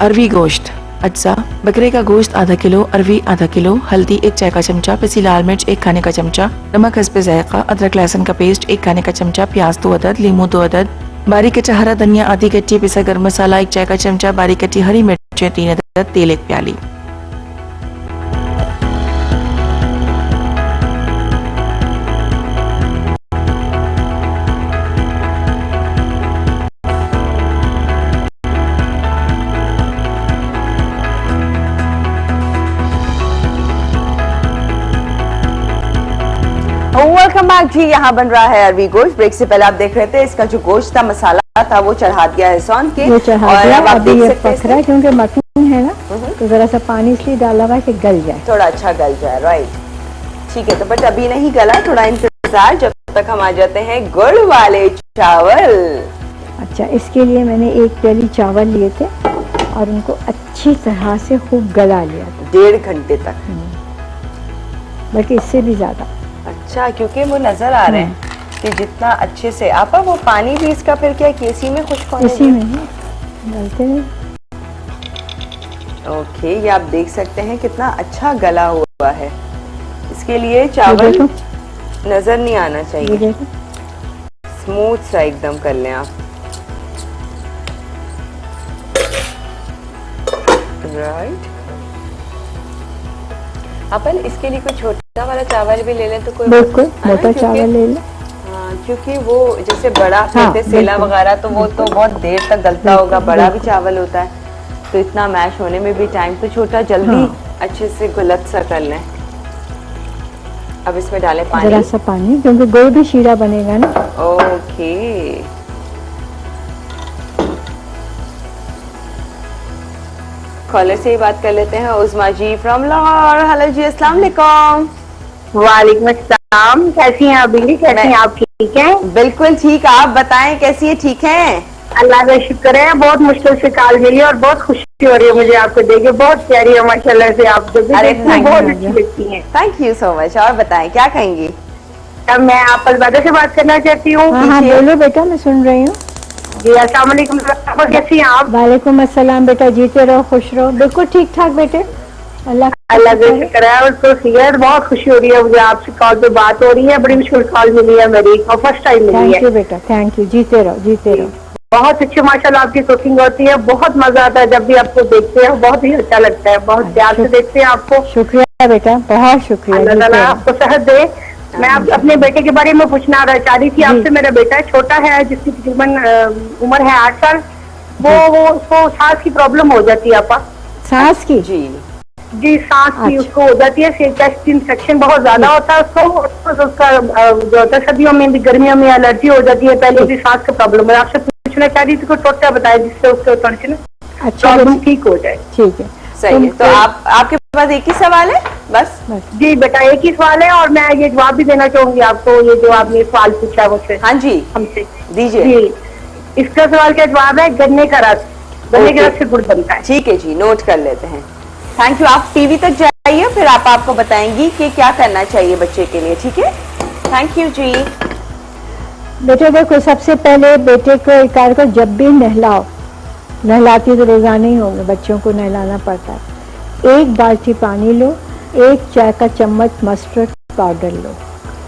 अरवी गोश्त। अज्जा: बकरे का गोश्त आधा किलो, अरवी आधा किलो, हल्दी 1 चाय का चमचा, पिसी लाल मिर्च 1 खाने का चमचा, नमक हस्बे जायका, अदरक लहसुन का पेस्ट 1 खाने का चमचा, प्याज 2 अदद, लीमू 2 अदद, बारीक कटा हरा धनिया आधी कच्ची, पिसा गर्म मसाला 1 चाय का चमचा, बारीक कटी हरी मिर्चें 3 अदद, तेल 1 प्याली। वेलकम बैक जी। यहाँ बन रहा है अरवी गोश्त। ब्रेक से पहले आप देख रहे थे इसका जो गोश्त था, मसाला था, वो चढ़ा दिया है सौन के, और अब आप देख सकते हैं पकड़ा, क्योंकि मटन है ना, तो जरा सा पानी इसलिए डाला हुआ है कि गल जाए, थोड़ा अच्छा गल जाए। राइट, ठीक है। तो बट अभी नहीं गला, थोड़ा इंतजार, जब तक हम आ जाते हैं गुड़ वाले चावल। अच्छा, इसके लिए मैंने 1 प्याली चावल लिए थे और उनको अच्छी तरह से खूब गला लिया था, 1.5 घंटे तक, बल्कि इससे भी ज्यादा। अच्छा, क्योंकि वो नजर आ रहे हैं कि जितना अच्छे से आपा वो पानी भी इसका फिर क्या केसी में खुश्क होने इसी में डालते हैं। ओके, ये आप देख सकते हैं कितना अच्छा गला हुआ है। इसके लिए चावल नजर नहीं आना चाहिए, स्मूथ सा एकदम कर लें आप। राइट, अपन इसके लिए कोई छोटा वाला चावल भी ले लें तो कोई, बिल्कुल मोटा चावल ले लें। क्योंकि वो जैसे बड़ा कहते हैं सेला वगैरह, तो वो तो बहुत देर तक गलता होगा, बड़ा भी चावल होता है, तो इतना मैश होने में भी टाइम, तो छोटा जल्दी अच्छे से गुलत सा कर लें। अब इसमें डालें पानी, जरा सा पानी, क्योंकि गुड़ भी शीरा बनेगा ना। ओके, कॉलर से ही बात कर लेते हैं। उस्मा जी फ्रॉम लाहौर। हेलो जी, अस्सलाम वालेकुम। वालेकुम अस्सलाम। कैसी हैं आप बिल्ली? कैसी हैं आप? ठीक हैं? बिल्कुल ठीक, आप बताएं कैसी है? ठीक हैं? अल्लाह का शुक्र है। बहुत मुश्किल से कॉल मिली और बहुत खुशी हो रही है मुझे आपको देखे। बहुत प्यारी है माशाल्लाह से आप, बहुत अच्छी लगती हैं। Thank you so much. और बताएं क्या कहेंगी? अब मैं आप अलबादा से बात करना चाहती हूँ। हाँ, बोलो बेटा, मैं सुन रही हूँ। जी अस्सलाम वालेकुम। कैसी हैं आप? वालेकुम अस्सलाम बेटा, जीते रहो, खुश रहो। बिल्कुल ठीक ठाक बेटे, अल्लाह का शुक्र है। उसको सियर बहुत खुशी हो रही है मुझे, आपसे कॉल पे बात हो रही है। बड़ी मुश्किल कॉल मिली है मेरी, और फर्स्ट टाइम मिली है। थैंक यू बेटा, थैंक यू। जीते रहो, जीते रहो। बहुत अच्छी माशाल्लाह आपकी कुकिंग होती है, बहुत मजा आता है जब भी आपको देखते हैं, बहुत ही अच्छा लगता है। बहुत प्यार से देखते हैं आपको। शुक्रिया बेटा, बहुत शुक्रिया। अल्लाह ताला आपको सेहत दे। मैं अपने बेटे के बारे में पूछना चाह रही थी आपसे। मेरा बेटा छोटा है, जिसकी तकरीबन उम्र है 8 साल। वो उसको सांस की प्रॉब्लम हो जाती है आपा। सांस की? जी सांस की उसको हो जाती है। चेस्ट इन्फेक्शन बहुत ज्यादा होता है उसको। उसका जो होता है, सर्दियों में भी गर्मियों में एलर्जी हो जाती है। पहले भी सांस का प्रॉब्लम है। आपसे पूछना चाह रही थी कोई टोटका बताए जिससे उसको थोड़ी सी प्रॉब्लम ठीक हो जाए। ठीक है, सही है। तो आपके पास एक ही सवाल है? बस जी बेटा, एक ही सवाल है, और मैं ये जवाब भी देना चाहूंगी आपको। ये जो आपने सवाल पूछा मुझसे, हाँ जी, हमसे दीजिए। जी, इसका सवाल का जवाब है गन्ने का रस। गन्ने के रस से गुड़ बनता है। ठीक है जी, नोट कर लेते हैं। Thank you. आप टीवी तक जाइए, फिर आपको बताएंगी कि क्या करना चाहिए बच्चे के लिए। ठीक है, थैंक यू जी। बेटे देखो, सबसे पहले बेटे को एक कार्य को जब भी नहलाओ, नहलाती तो रोजाना ही होंगे, बच्चों को नहलाना पड़ता है। 1 बाल्टी पानी लो, 1 चाय का चम्मच मस्टर्ड पाउडर लो,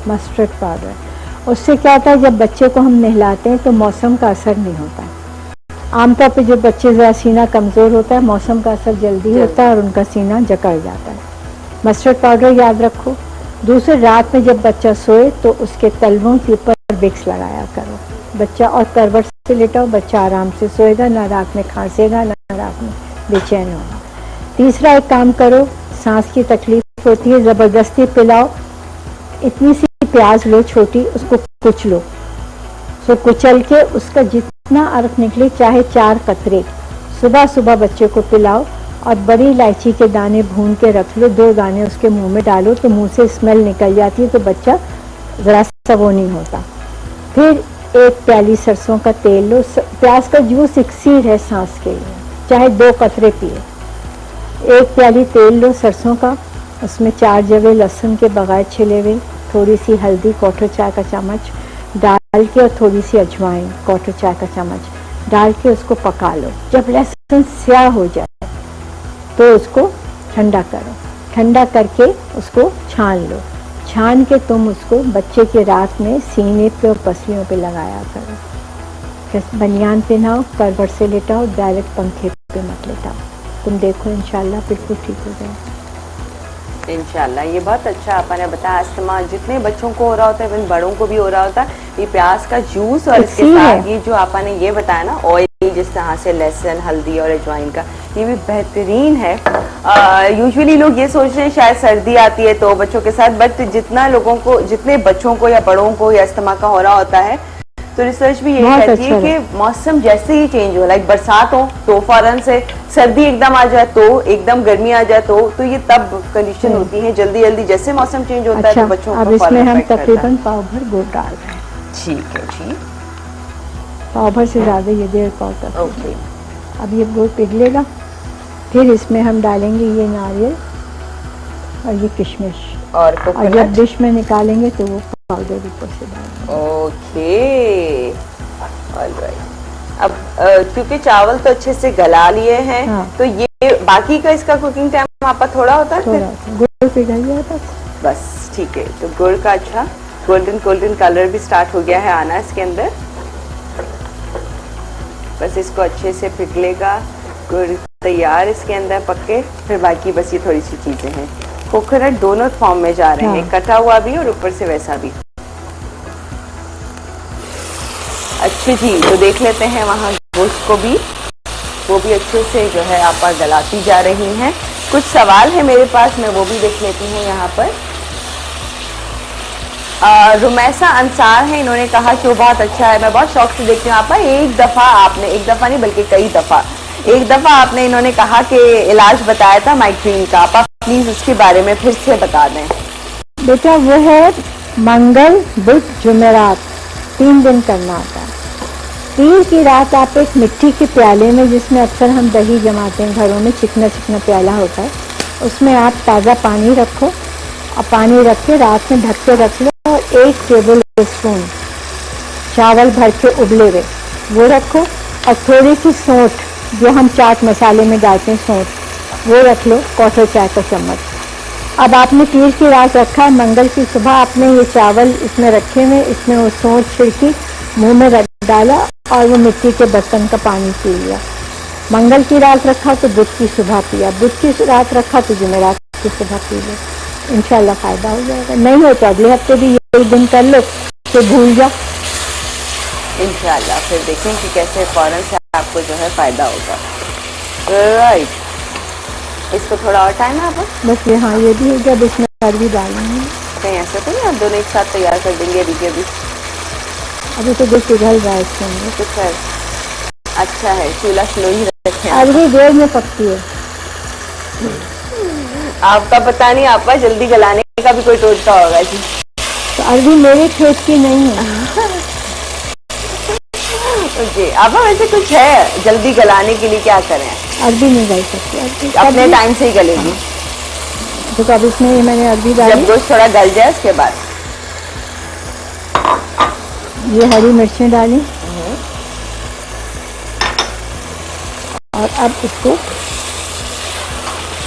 मस्टर्ड पाउडर। उससे क्या होता है, जब बच्चे को हम नहलाते हैं तो मौसम का असर नहीं होता है। आमतौर पे जो बच्चे ज़रा सीना कमज़ोर होता है, मौसम का असर जल्दी होता है और उनका सीना जकड़ जाता है। मस्टर्ड पाउडर याद रखो। दूसरे, रात में जब बच्चा सोए तो उसके तलवों के ऊपर विक्स लगाया करो बच्चा, और करवट से लेटाओ, बच्चा आराम से सोएगा, ना रात में खांसेगा, ना रात में बेचैन होगा। तीसरा, एक काम करो, सांस की तकलीफ होती है, ज़बरदस्ती पिलाओ। इतनी सी प्याज लो छोटी, उसको कुचलो, उसको कुचल के उसका जितना अर्क निकले, चाहे 4 कतरे सुबह सुबह बच्चे को पिलाओ। और बड़ी इलायची के दाने भून के रख लो, 2 दाने उसके मुंह में डालो तो मुंह से स्मेल निकल जाती है, तो बच्चा ज़रा सा वो नहीं होता। फिर 1 प्याली सरसों का तेल लो। प्याज का जूस इक्सीर है सांस के लिए, चाहे 2 कतरे पिए। 1 प्याली तेल लो सरसों का, उसमें 4 जवे लहसुन के बगैर छिले हुए, थोड़ी सी हल्दी 1/4 चाय का चम्मच डाल के, और थोड़ी सी अजवाइन 1/4 चाय का चम्मच डाल के उसको पका लो। जब लहसुन लहसुन स्याह हो जाए तो उसको ठंडा करो, ठंडा करके उसको छान लो, छान के तुम उसको बच्चे के रात में सीने पे और पसलियों पे लगाया करो। फिर बनियान पहनाओ, करवट से लेटाओ, डायरेक्ट पंखे पे मत लेटाओ। तुम देखो इंशाल्लाह बिल्कुल ठीक हो जाए। इंशाल्लाह। ये बहुत अच्छा आपने बताया। अस्थमा जितने बच्चों को हो रहा होता है, इवन बड़ों को भी हो रहा होता है, ये प्याज का जूस और इसके साथ ये जो आपने ये बताया ना ऑयल, जिस तरह से लहसुन, हल्दी और अजवाइन का, ये भी बेहतरीन है। यूजुअली लोग ये सोचते हैं शायद सर्दी आती है तो बच्चों के साथ, बट जितने बच्चों को या बड़ों को या अस्थमा का हो रहा होता है, तो रिसर्च भी यही कहती है कि मौसम जैसे ही चेंज हो, लाइक बरसात हो तो फौरन से सर्दी एकदम आ जाए, तो एकदम गर्मी आ जाए, तो ये तब कंडीशन होती है। जल्दी जल्दी जैसे मौसम चेंज होता है तो बच्चों को अब इसमें हम तकरीबन पाव भर गुड़ डाल रहे हैं। ठीक है जी, पाव भर से ज्यादा, ये 1.5 पाव तक। ओके। अब ये गुड़ पिघलेगा, फिर इसमें हम डालेंगे ये नारियल और ये किशमिश, और जब डिश में निकालेंगे तो वो पाउडर ऊपर से डालेंगे। Okay, alright. अब क्योंकि चावल तो अच्छे से गला लिए हैं, तो ये बाकी का इसका कुकिंग टाइम आपका थोड़ा होता है? थोड़ा गुड़ पिघल गया बस, ठीक है। तो गुड़ का अच्छा गोल्डन कलर भी स्टार्ट हो गया है आना इसके अंदर। बस इसको अच्छे से पिघलेगा, गुड़ तैयार इसके अंदर पक्के। फिर बाकी बस ये थोड़ी सी चीजें हैं। कोकोनट दोनों फॉर्म में जा रहे हैं, कटा हुआ भी और ऊपर से वैसा भी। अच्छी जी, तो देख लेते हैं वहाँ गोश्त को भी, वो भी अच्छे से जो है आप गलाती जा रही हैं। कुछ सवाल है मेरे पास, मैं वो भी देख लेती हूँ यहाँ पर। रुमैसा अंसार है, इन्होंने कहा कि वो बहुत अच्छा है। मैं बहुत शौक से देखती हूँ। आपा एक दफा नहीं बल्कि कई दफा, एक दफा आपने इन्होंने कहा कि इलाज बताया था माइग्रेन का, आप प्लीज उसके बारे में फिर से बता दें। बेटा वो है मंगल, बुध, जुमेरात 3 दिन करना होता है। पीर की रात आप एक मिट्टी के प्याले में, जिसमें अक्सर हम दही जमाते हैं घरों में, चिकना चिकना प्याला होता है, उसमें आप ताज़ा पानी रखो और पानी रख के रात में ढक के रख लो, और 1 टेबल स्पून चावल भर के उबले हुए वो रखो, और थोड़ी सी सौंठ जो हम चाट मसाले में डालते हैं सौंठ, वो रख लो, 1/4 चाय का चम्मच। अब आपने पीर की रात रखा, मंगल की सुबह आपने ये चावल इसमें रखे हुए, इसमें वो सौंठ छिड़की, मुंह में रख डाला और वो मिट्टी के बर्तन का पानी पी लिया। मंगल की रात रखा तो बुध की सुबह पिया, बुध की रात रखा तो जुमेरात की सुबह पी लिया, इंशाल्लाह फायदा हो जाएगा। नहीं हो तो अगले हफ्ते भी यही दिन कर लो, तो भूल जाओ इंशाल्लाह। फिर देखें कि कैसे फौरन से आपको जो है फायदा होगा। राइट, इसको थोड़ा और टाइम है आप बस। यहाँ ये भी हो गया, इसमें अरबी डालेंगे। कहीं ऐसा तो नहीं आप दोनों एक साथ तैयार कर देंगे अभी? अभी तो जो पिघल रहा है इसके अंदर। तो खैर अच्छा है, चूल्हा स्लो ही रखें। अरबी देर में पकती है। आपका पता नहीं, आपका जल्दी गलाने का भी कोई टोटका होगा जी। तो अरबी मेरे खेत की नहीं है। ओके, आप वैसे कुछ है जल्दी गलाने के लिए क्या करें? अरबी नहीं गल सकती, अपने टाइम से ही गलेगी। तो अब इसमें मैंने अरबी डाली, जब गोश्त थोड़ा गल जाए उसके बाद ये हरी मिर्चें डाली, और अब इसको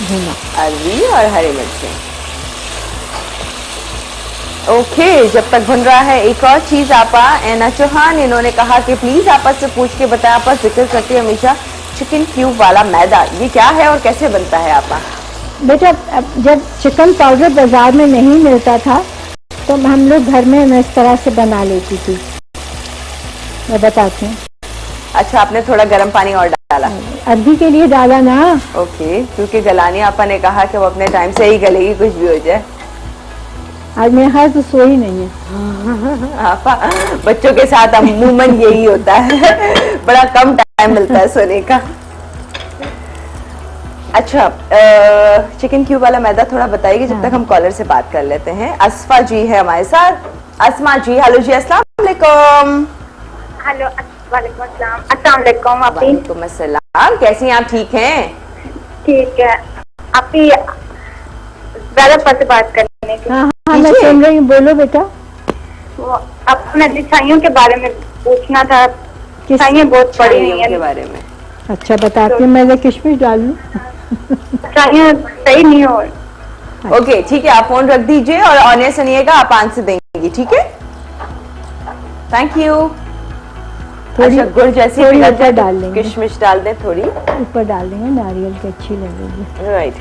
भूना, अरबी और हरी मिर्चें। ओके, जब तक भुन रहा है, एक और चीज आपा एना चौहान इन्होंने कहा कि प्लीज आपस से पूछ के बताएं। आपा जिक्र करती है हमेशा चिकन क्यूब वाला मैदा, ये क्या है और कैसे बनता है आपा? बेटा जब चिकन पाउडर बाजार में नहीं मिलता था तो हम लोग घर में मैं इस तरह से बना लेती थी, मैं बताती हूँ। अच्छा, आपने थोड़ा गर्म पानी और डाला? अरबी के लिए डाला ना। ओके, क्योंकि गलानी आपा ने कहा कि वो अपने टाइम से ही गलेगी, कुछ भी हो जाए। आज मेरे हाथ तो सोई नहीं है। आपा बच्चों के साथ अमूमन यही होता है, बड़ा कम टाइम मिलता है सोने का। अच्छा, चिकन क्यूब वाला मैदा थोड़ा बताइए जब तक हम कॉलर से बात कर लेते हैं। अस्फा जी है हमारे साथ। अस्मा जी, हेलो जी, अस्सलाम वालेकुम। हेलो, वालेकुम अस्सलाम। अस्सलाम वालेकुम। आप वालेकुम अस्सलाम, कैसी हैं आप? ठीक हैं? ठीक है। आपकी ज्यादा पर बात करने की। हाँ, मैं सुन रही हूँ, बोलो बेटा। वो अपने दिशाइयों के बारे में पूछना था। दिशाइयाँ बहुत पड़ी हुई के हैं बारे में। अच्छा बताती हूँ, मैं किशमिश डाल लूँ? चाहिए सही नहीं हो। ओके ठीक है, आप फोन रख दीजिए और ऑनियन सुनिएगा, आप आंसर देंगी, ठीक है? Thank you. अच्छा गुड़ जैसी थोड़ी पिघल ऊपर जाए डाल तो लेंगे। किशमिश डाल दें थोड़ी, ऊपर डाल देंगे, नारियल की अच्छी लगेगी। राइट।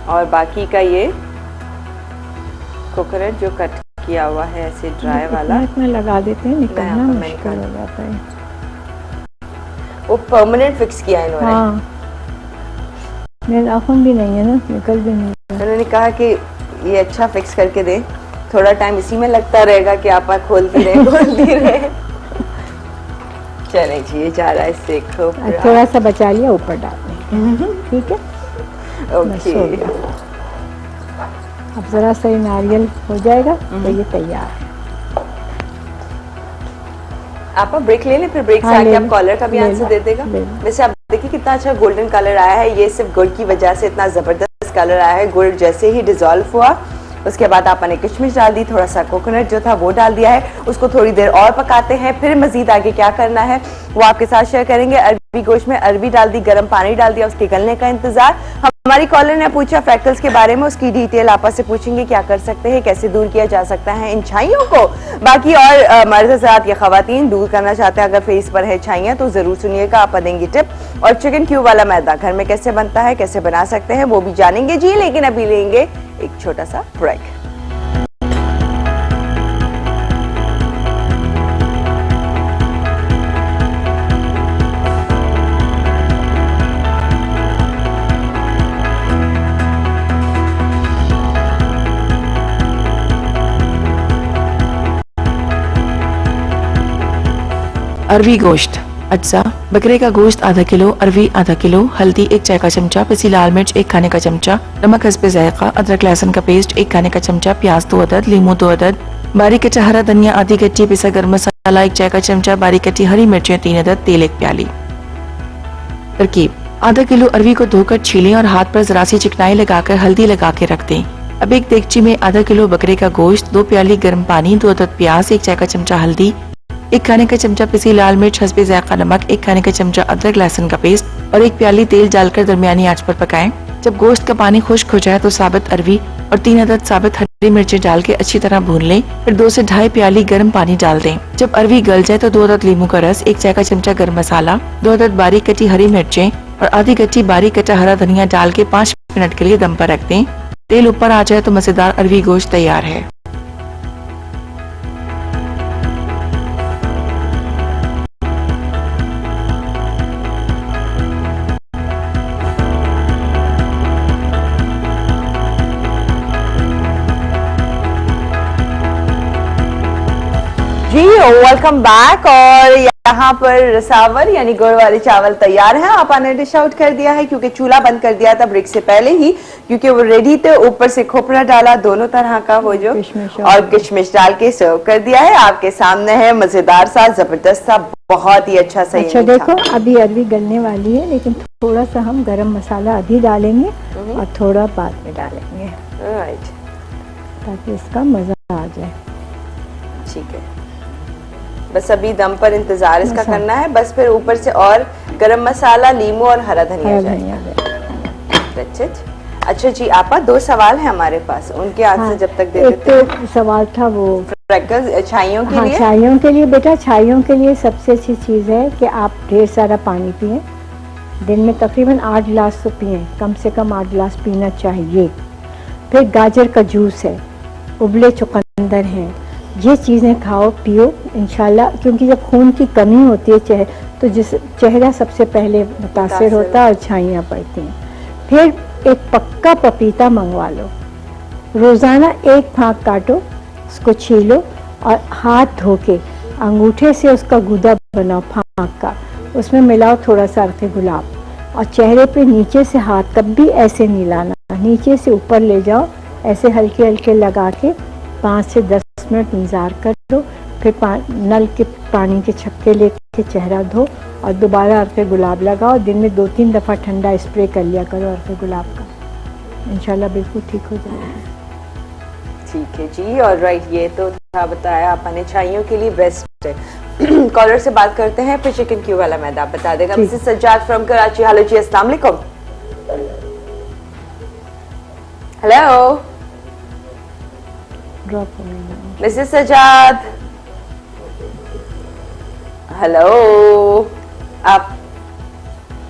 और बाकी का ये कोकोनट जो कट किया हुआ है ऐसे ड्राई वाला, में लगा देते हैं, निकालना मैं मुश्किल हो जाता है। वो परमानेंट फिक्स किया है इन्होंने। हाँ, मेरे नाखून भी नहीं है ना, निकल भी नहीं। उन्होंने कहा कि ये अच्छा फिक्स करके दे, थोड़ा टाइम इसी में लगता रहेगा कि आप खोलती रहे खोलती रहे। चले जी, ये जा रहा है सेको। थोड़ा सा बचा लिया, ऊपर डाल देंगे, ठीक है? बस हो ओके, गया। अब जरा सा नारियल हो जाएगा तो ये तैयार है। आप ब्रेक ले लें, फिर ब्रेक से हाँ, आके ले आप लो, कॉलर का भी ले आंसर लो, दे देगा। ले लो। वैसे आप देखिए कितना अच्छा गोल्डन कलर आया है, ये सिर्फ गुड़ की वजह से इतना जबरदस्त कलर आया है। गुड़ जैसे ही डिजोल्व हुआ उसके बाद आपने किशमिश डाल दी, थोड़ा सा कोकोनट जो था वो डाल दिया है, उसको थोड़ी देर और पकाते हैं। फिर मजीद आगे क्या करना है वो आपके साथ शेयर करेंगे। अरबी गोश्त में अरबी डाल दी, गर्म पानी डाल दिया, उसके गलने का इंतजार। हमारी कॉलर ने पूछा फ्रैक्टल्स के बारे में, उसकी डिटेल आपस से पूछेंगे, क्या कर सकते हैं, कैसे दूर किया जा सकता है इन छाइयों को। बाकी और मर्द हज़रात या खवातीन दूर करना चाहते हैं अगर फेस पर है छाइयाँ तो जरूर सुनिएगा, आप देंगे टिप। और चिकन क्यूब वाला मैदा घर में कैसे बनता है, कैसे बना सकते हैं वो भी जानेंगे जी, लेकिन अभी लेंगे एक छोटा सा ब्रेक। अरवी गोश्त अज्जा: बकरे का गोश्त आधा किलो, अरवी आधा किलो, हल्दी 1 चाय का चमचा, पिसी लाल मिर्च 1 खाने का चमचा, नमक हस्बे जायका, अदरक लहसुन का पेस्ट 1 खाने का चमचा, प्याज 2 अदद, लीमू 2 अदद, बारीक कटा हरा धनिया आधी कच्ची, पिसा गर्म मसाला 1 चाय का चमचा, बारीक कटी हरी मिर्चें 3 अदद, तेल 1 प्याली। तरकीब: आधा किलो अरवी को धोकर छीलें और हाथ पर जरा सी चिकनाई लगाकर हल्दी लगा के रख दें। अब एक देगची में आधा किलो बकरे का गोश्त, 2 प्याली गर्म पानी, 2 अदद प्याज, 1 चाय का चमचा हल्दी, 1 खाने का चमचा पिसी लाल मिर्च, हस्बे जायका नमक, 1 खाने का चमचा अदरक लहसुन का पेस्ट और 1 प्याली तेल डालकर दरमियानी आंच पर पकाएं। जब गोश्त का पानी खुश्क हो जाए तो साबित अरवी और 3 अदद साबित हरी मिर्चें डाल के अच्छी तरह भून लें। फिर 2 से ढाई प्याली गर्म पानी डाल दें। जब अरवी गल जाए तो 2 अदद लीमू का रस, 1 चाय का चमचा गर्म मसाला, 2 अदद बारीक कटी हरी मिर्चें और आधी कच्ची बारीक कटा हरा धनिया डाल के 5 मिनट के लिए दम पर रख दें। तेल ऊपर आ जाए तो मजेदार अरवी गोश्त तैयार है। जी वेलकम बैक। और यहाँ पर रसावर यानी गुड़ वाले चावल तैयार हैं। आपा ने डिश आउट कर दिया है क्योंकि चूल्हा बंद कर दिया था ब्रेक से पहले ही, क्योंकि वो रेडी थे। ऊपर से खोपरा डाला, दोनों तरह का वो जो और किशमिश डाल के सर्व कर दिया है। आपके सामने है मजेदार सा, जबरदस्त सा, बहुत ही अच्छा सा। अच्छा देखो अभी अरवी गलने वाली है, लेकिन थोड़ा सा हम गरम मसाला अभी डालेंगे और थोड़ा बाद में डालेंगे, राइट, ताकि इसका मजा आ जाए। ठीक है, बस अभी दम पर इंतजार इसका करना है। बस फिर ऊपर से और गरम मसाला, लीमू और हरा धनिया जाएगा। अच्छा जी आपा, 2 सवाल है हमारे पास, उनके आंसर जब तक दे देते हैं। एक तो सवाल था वो छाइयों के लिए। छाइयों के लिए बेटा, छाइयों के लिए सबसे अच्छी चीज है कि आप ढेर सारा पानी पिए। दिन में तकरीबन 8 गिलास तो पिए, कम से कम 8 गिलास पीना चाहिए। फिर गाजर का जूस है, उबले चुकंदर हैं, ये चीज़ें खाओ पियो इंशाल्लाह, क्योंकि जब खून की कमी होती है तो जिस चेहरा सबसे पहले मुतासर होता है और छाइयाँ पड़ती हैं। फिर एक पक्का पपीता मंगवा लो, रोज़ाना 1 फाँक काटो, उसको छीलो और हाथ धो के अंगूठे से उसका गूदा बनाओ फाँक का, उसमें मिलाओ थोड़ा सा अर्क़े गुलाब और चेहरे पे नीचे से हाथ कभी ऐसे नहीं लाना, नीचे से ऊपर ले जाओ, ऐसे हल्के हल्के लगा के 5 से 10 मिनट इंतजार करो। फिर नल के पानी के छक्के लेके चेहरा धो और दोबारा अर्क़े गुलाब लगाओ। दिन में 2-3 दफ़ा ठंडा स्प्रे कर लिया करो अर्क़े गुलाब का, इंशाल्लाह बिल्कुल ठीक हो जाएगा। ठीक है जी, और राइट, ये तो था बताया आपने छाइयों के लिए बेस्ट है। कॉलर से बात करते हैं, फिर चिकन क्यूब वाला मैदा आप बता देगा। Mrs Sajjad from Karachi. Hello जी, अस्सलाम वालेकुम। हेलो मिसेस सज्जाद, हेलो, आप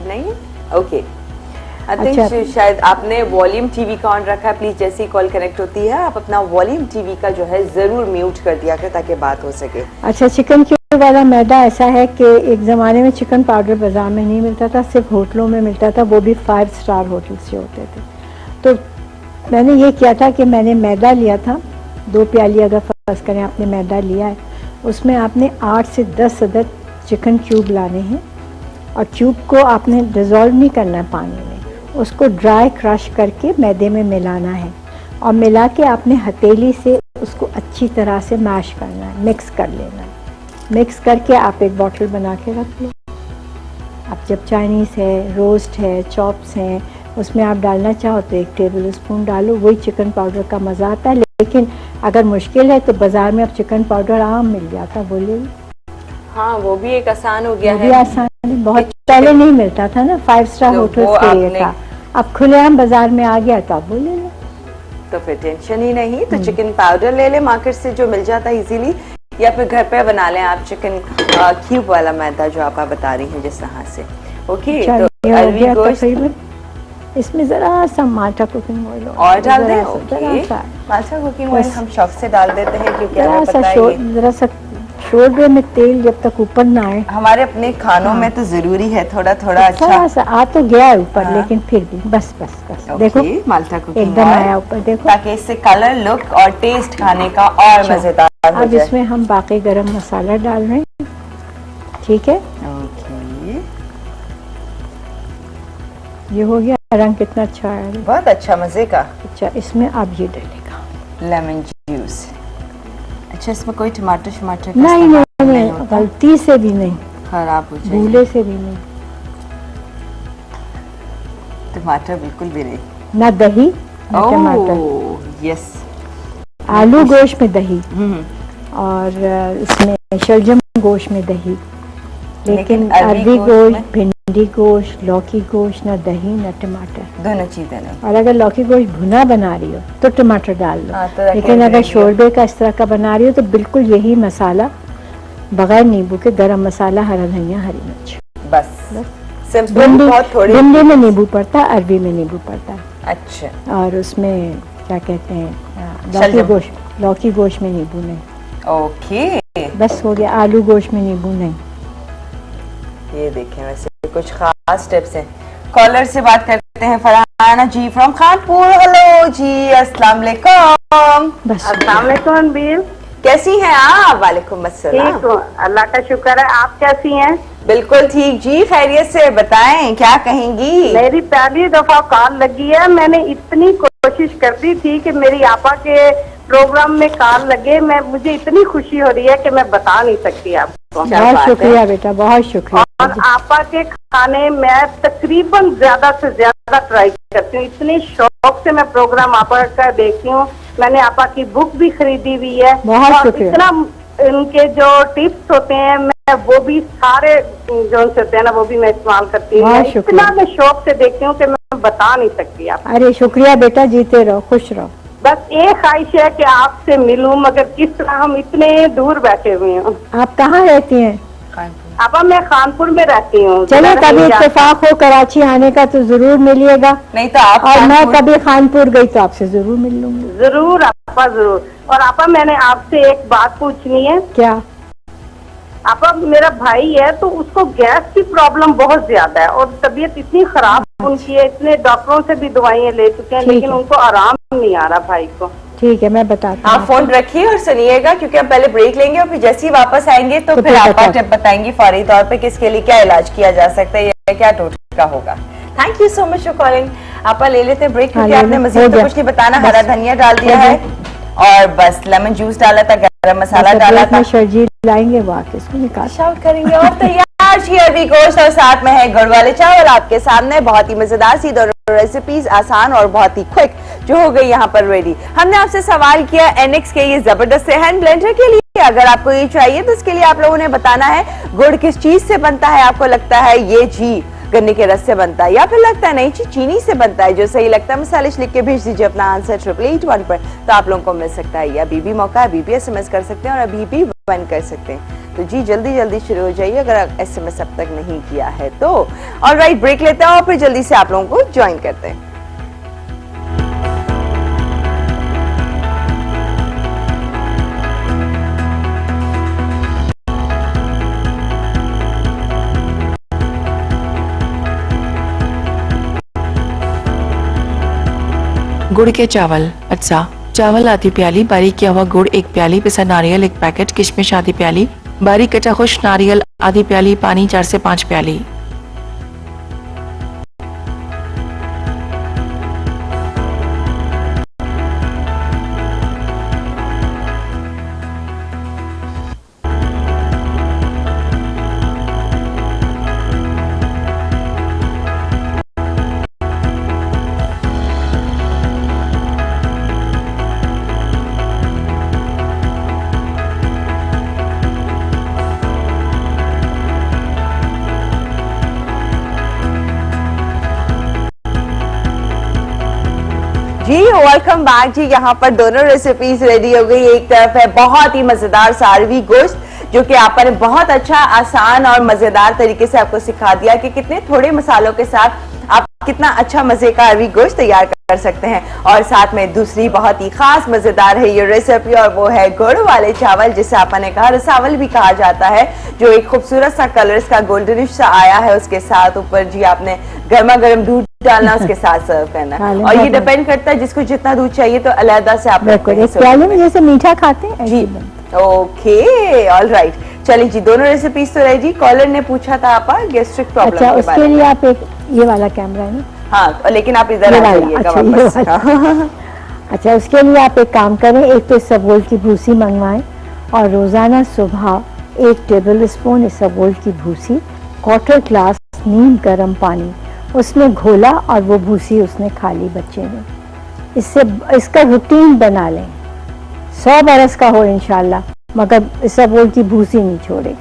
नहीं? ओके, आई थिंक शायद आपने वॉल्यूम टीवी का ऑन रखा है। प्लीज जैसी कॉल कनेक्ट होती है आप अपना वॉल्यूम टीवी का जो है जरूर म्यूट कर दिया करें ताकि बात हो सके। अच्छा, चिकन क्यूब वाला मैदा ऐसा है कि एक ज़माने में चिकन पाउडर बाजार में नहीं मिलता था, सिर्फ होटलों में मिलता था, वो भी 5 स्टार होटल से होते थे। तो मैंने ये किया था कि मैंने मैदा लिया था, 2 प्याली अगर फर्ज करें आपने मैदा लिया है, उसमें आपने 8 से 10 अदद चिकन क्यूब लाने हैं और क्यूब को आपने डिज़ोल्व नहीं करना है पानी में, उसको ड्राई क्रश करके मैदे में मिलाना है और मिला के आपने हथेली से उसको अच्छी तरह से मैश करना है, मिक्स कर लेना है। मिक्स करके आप एक बॉटल बना के रख लो। अब जब चाइनीज़ है, रोस्ट है, चॉप्स हैं, उसमें आप डालना चाहो तो 1 टेबल स्पून डालो, वही चिकन पाउडर का मज़ा आता है। लेकिन अगर मुश्किल है तो बाज़ार में अब चिकन पाउडर आम मिल जाता, बोले। हाँ, वो भी एक आसान हो गया है। वो भी आसान है, बहुत पहले नहीं मिलता था ना, 5 स्टार होटल्स के लिए था, अब खुलेआम बाजार में आ गया तो आप बोले लो। तो फिर टेंशन ही नहीं, तो चिकन पाउडर ले ले मार्केट से जो मिल जाता है इजीली, या फिर घर पे बना लें आप चिकन क्यूब वाला मैदा जो आप बता रही हैं जिस तरह से। ओके, तो अरवी गोश्त इसमें जरा सा माल्टा कुकिंग ऑयल और डाल दें। ओके, माल्टा कुकिंग ऑयल हम शौक से डाल देते हैं क्योंकि हमें पता है जरा सा शोरबे में तेल जब तक ऊपर ना आए, हमारे अपने खानों में तो जरूरी है थोड़ा थोड़ा। अच्छा थोड़ा सा आ तो गया है ऊपर, लेकिन फिर भी बस बस बस देखो माल्टा कुकिंग एकदम आया ऊपर, देखो, ताकि इससे कलर, लुक और टेस्ट खाने का और मजेदार हो अब जाए। इसमें हम बाकी गरम मसाला डाल रहे हैं, ठीक है। ओके, ये हो गया, रंग कितना अच्छा है, बहुत अच्छा मजे का। अच्छा, इसमें अब ये डलेगा लेमन जूस। अच्छा, इसमें कोई टमाटर शमाटर नहीं नहीं नहीं, गलती से भी नहीं, खराब हो जाए, भूले से भी नहीं, टमाटर बिल्कुल भी नहीं, ना दही ना टमाटर। यस, आलू गोश्त में दही और इसमें शलजम गोश्त में दही, लेकिन अरबी गोश्त, भिंडी गोश्त, लौकी गोश्त, ना दही ना टमाटर, दोनों चीजें नहीं। और अगर लौकी गोश्त भुना बना रही हो तो टमाटर डाल लो। तो लेकिन अगर शोरबे का इस तरह का बना रही हो तो बिल्कुल यही मसाला, बगैर नींबू के गरम मसाला, हरा धनिया, हरी मिर्च, बस सिंपल, बहुत थोड़ी। भिंडी में नींबू पड़ता है, अरबी में नींबू पड़ता है। अच्छा, और उसमें क्या कहते हैं, लौकी गोश्त में नींबू नहीं। ओके, बस हो गया। आलू गोश्त में नींबू नहीं। ये देखें, वैसे कुछ खास टिप्स हैं। कॉलर से बात करते हैं, फरहाना जी फ्रॉम खानपुर। हेलो जी, अस्सलाम वालेकुम। बस अस्सलाम वालेकुम बीर, कैसी हैं आप? वालेकुम अस्सलाम। ठीक हूँ, अल्लाह का शुक्र है। आप कैसी हैं? बिल्कुल ठीक जी, खैरियत से बताएं, क्या कहेंगी? मेरी पहली दफा कॉल लगी है। मैंने इतनी कोशिश कर दी थी कि मेरी आपा के प्रोग्राम में कॉल लगे, मुझे इतनी खुशी हो रही है कि मैं बता नहीं सकती आपको। बहुत शुक्रिया बेटा, बहुत शुक्रिया। और आपा के खाने मैं तकरीबन ज्यादा से ज्यादा ट्राई करती हूँ, इतने शौक से मैं प्रोग्राम आपा का देखती हूँ। मैंने आपा की बुक भी खरीदी हुई है, बहुत और शुक्रिया। इतना इनके जो टिप्स होते हैं मैं वो भी सारे जो होते हैं ना वो भी मैं इस्तेमाल करती हूँ। इतना मैं शौक से देखती हूँ कि मैं बता नहीं सकती आप। अरे शुक्रिया बेटा, जीते रहो, खुश रहो। बस एक ख्वाहिश है कि आपसे मिलूं, मगर किस तरह, हम इतने दूर बैठे हुए हैं। आप कहाँ रहती हैं? अब मैं खानपुर में रहती हूँ। चलो कभी इत्तेफाक हो कराची आने का तो जरूर मिलिएगा। नहीं तो आप, और मैं कभी खानपुर गई तो आपसे जरूर मिल लूंगी। जरूर आपा, जरूर। और आपा मैंने आपसे एक बात पूछनी है। क्या? आपा मेरा भाई है तो उसको गैस की प्रॉब्लम बहुत ज्यादा है और तबीयत इतनी खराब उनकी है, इतने डॉक्टरों से भी दवाइयाँ ले चुके हैं, लेकिन उनको आराम नहीं आ रहा भाई को। ठीक है, मैं बताती हूँ। आप फोन रखिए और सुनिएगा, क्योंकि हम पहले ब्रेक लेंगे और फिर जैसे ही वापस आएंगे तो फिर आप टिप बताएंगी फौरी तौर पे किसके लिए क्या इलाज किया जा सकता है या क्या टोटका होगा। Thank you so much for calling. आप ले लेते हैं ब्रेक, क्योंकि आपने मजीद तो कुछ नहीं बताना। हरा धनिया डाल दिया है और बस लेमन जूस डाला था, गरम मसाला डाला था। शर्जी लाएंगे, वाकई इसको निकाल शाउट करेंगे और तैयार इलायची, अरबी गोश्त और साथ में है गुड़ वाले चावल आपके सामने। बहुत ही मजेदार सी दोनों रेसिपीज, आसान और बहुत ही क्विक, जो हो गई यहाँ पर रेडी। हमने आपसे सवाल किया एनेक्स के ये जबरदस्त से हैंड ब्लेंडर के लिए, अगर आपको ये चाहिए तो इसके लिए आप लोगों ने बताना है गुड़ किस चीज से बनता है। आपको लगता है ये जी गन्ने के रस से बनता है, या फिर लगता है नहीं जी चीनी से बनता है। जो सही लगता है मसालिश लिख के भेज दीजिए अपना आंसर 8881 पर, तो आप लोगों को मिल सकता है। या अभी भी मौका है, अभी भी SMS कर सकते हैं और अभी भी वन कर सकते हैं। तो जी जल्दी जल्दी शुरू हो जाइए अगर SMS अब तक नहीं किया है तो। ऑलराइट, ब्रेक लेते हैं और फिर जल्दी से आप लोगों को ज्वाइन करते हैं। गुड़ के चावल। अज्जा, चावल आधी प्याली, बारीक किया हुआ गुड़ 1 प्याली, पिसा नारियल 1 पैकेट, किशमिश आधी प्याली, बारीक कटा खुश्क नारियल आधी प्याली, पानी 4 से 5 प्याली। जी वेलकम बैक जी। यहाँ पर दोनों रेसिपीज रेडी हो गई। एक तरफ है बहुत ही मजेदार सारवी गोश्त, जो कि आप ने बहुत अच्छा, आसान और मजेदार तरीके से आपको सिखा दिया कि कितने थोड़े मसालों के साथ आप कितना अच्छा मजे का अरबी गोश्त तैयार कर सकते हैं। और साथ में दूसरी बहुत ही खास मजेदार है ये रेसिपी, और वो है गुड़ वाले चावल, जिसे आपने कहा रसावल भी कहा जाता है, जो एक खूबसूरत सा कलर इसका गोल्डनिश सा आया है। उसके साथ ऊपर जी आपने गर्मा गर्म दूध डालना, उसके साथ सर्व करना। और ये डिपेंड करता है जिसको जितना दूध चाहिए तो अलहदा से आप प्याले में जैसे मीठा खाते हैं जी। ओके, ऑल राइट, चलिए जी दोनों रेसिपीज तो रही जी। कॉलर ने पूछा था आपका गैस्ट्रिक प्रॉब्लम अच्छा, के बारे उसके में। लिए आप एक ये वाला कैमरा है ना? हाँ, लेकिन आप इधर आ जाइएगा वापस। अच्छा, उसके लिए आप एक काम करें, एक तो इसबगोल की भूसी मंगवाएं और रोजाना सुबह 1 टेबल स्पून इसबगोल की भूसी, 1/4 ग्लास नीम गर्म पानी उसमें घोला और वो भूसी उसने खा ली बच्चे ने। इससे इसका रूटीन बना लें, 100 बरस का हो इंशाल्लाह, मगर इसबगोल की भूसी नहीं छोड़े,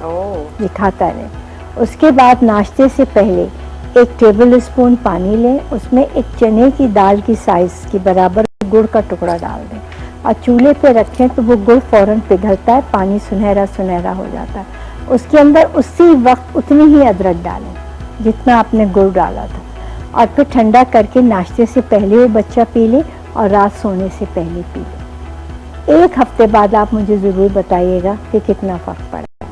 ये खाता रहे। उसके बाद नाश्ते से पहले 1 टेबल स्पून पानी लें, उसमें 1 चने की दाल की साइज के बराबर गुड़ का टुकड़ा डाल दें और चूल्हे पे रखें तो वो गुड़ फौरन पिघलता है, पानी सुनहरा सुनहरा हो जाता है। उसके अंदर उसी वक्त उतनी ही अदरक डालें जितना आपने गुड़ डाला था, और फिर ठंडा करके नाश्ते से पहले वो बच्चा पी ले और रात सोने से पहले पी ले। 1 हफ्ते बाद आप मुझे जरूर बताइएगा कि कितना फर्क पड़ा।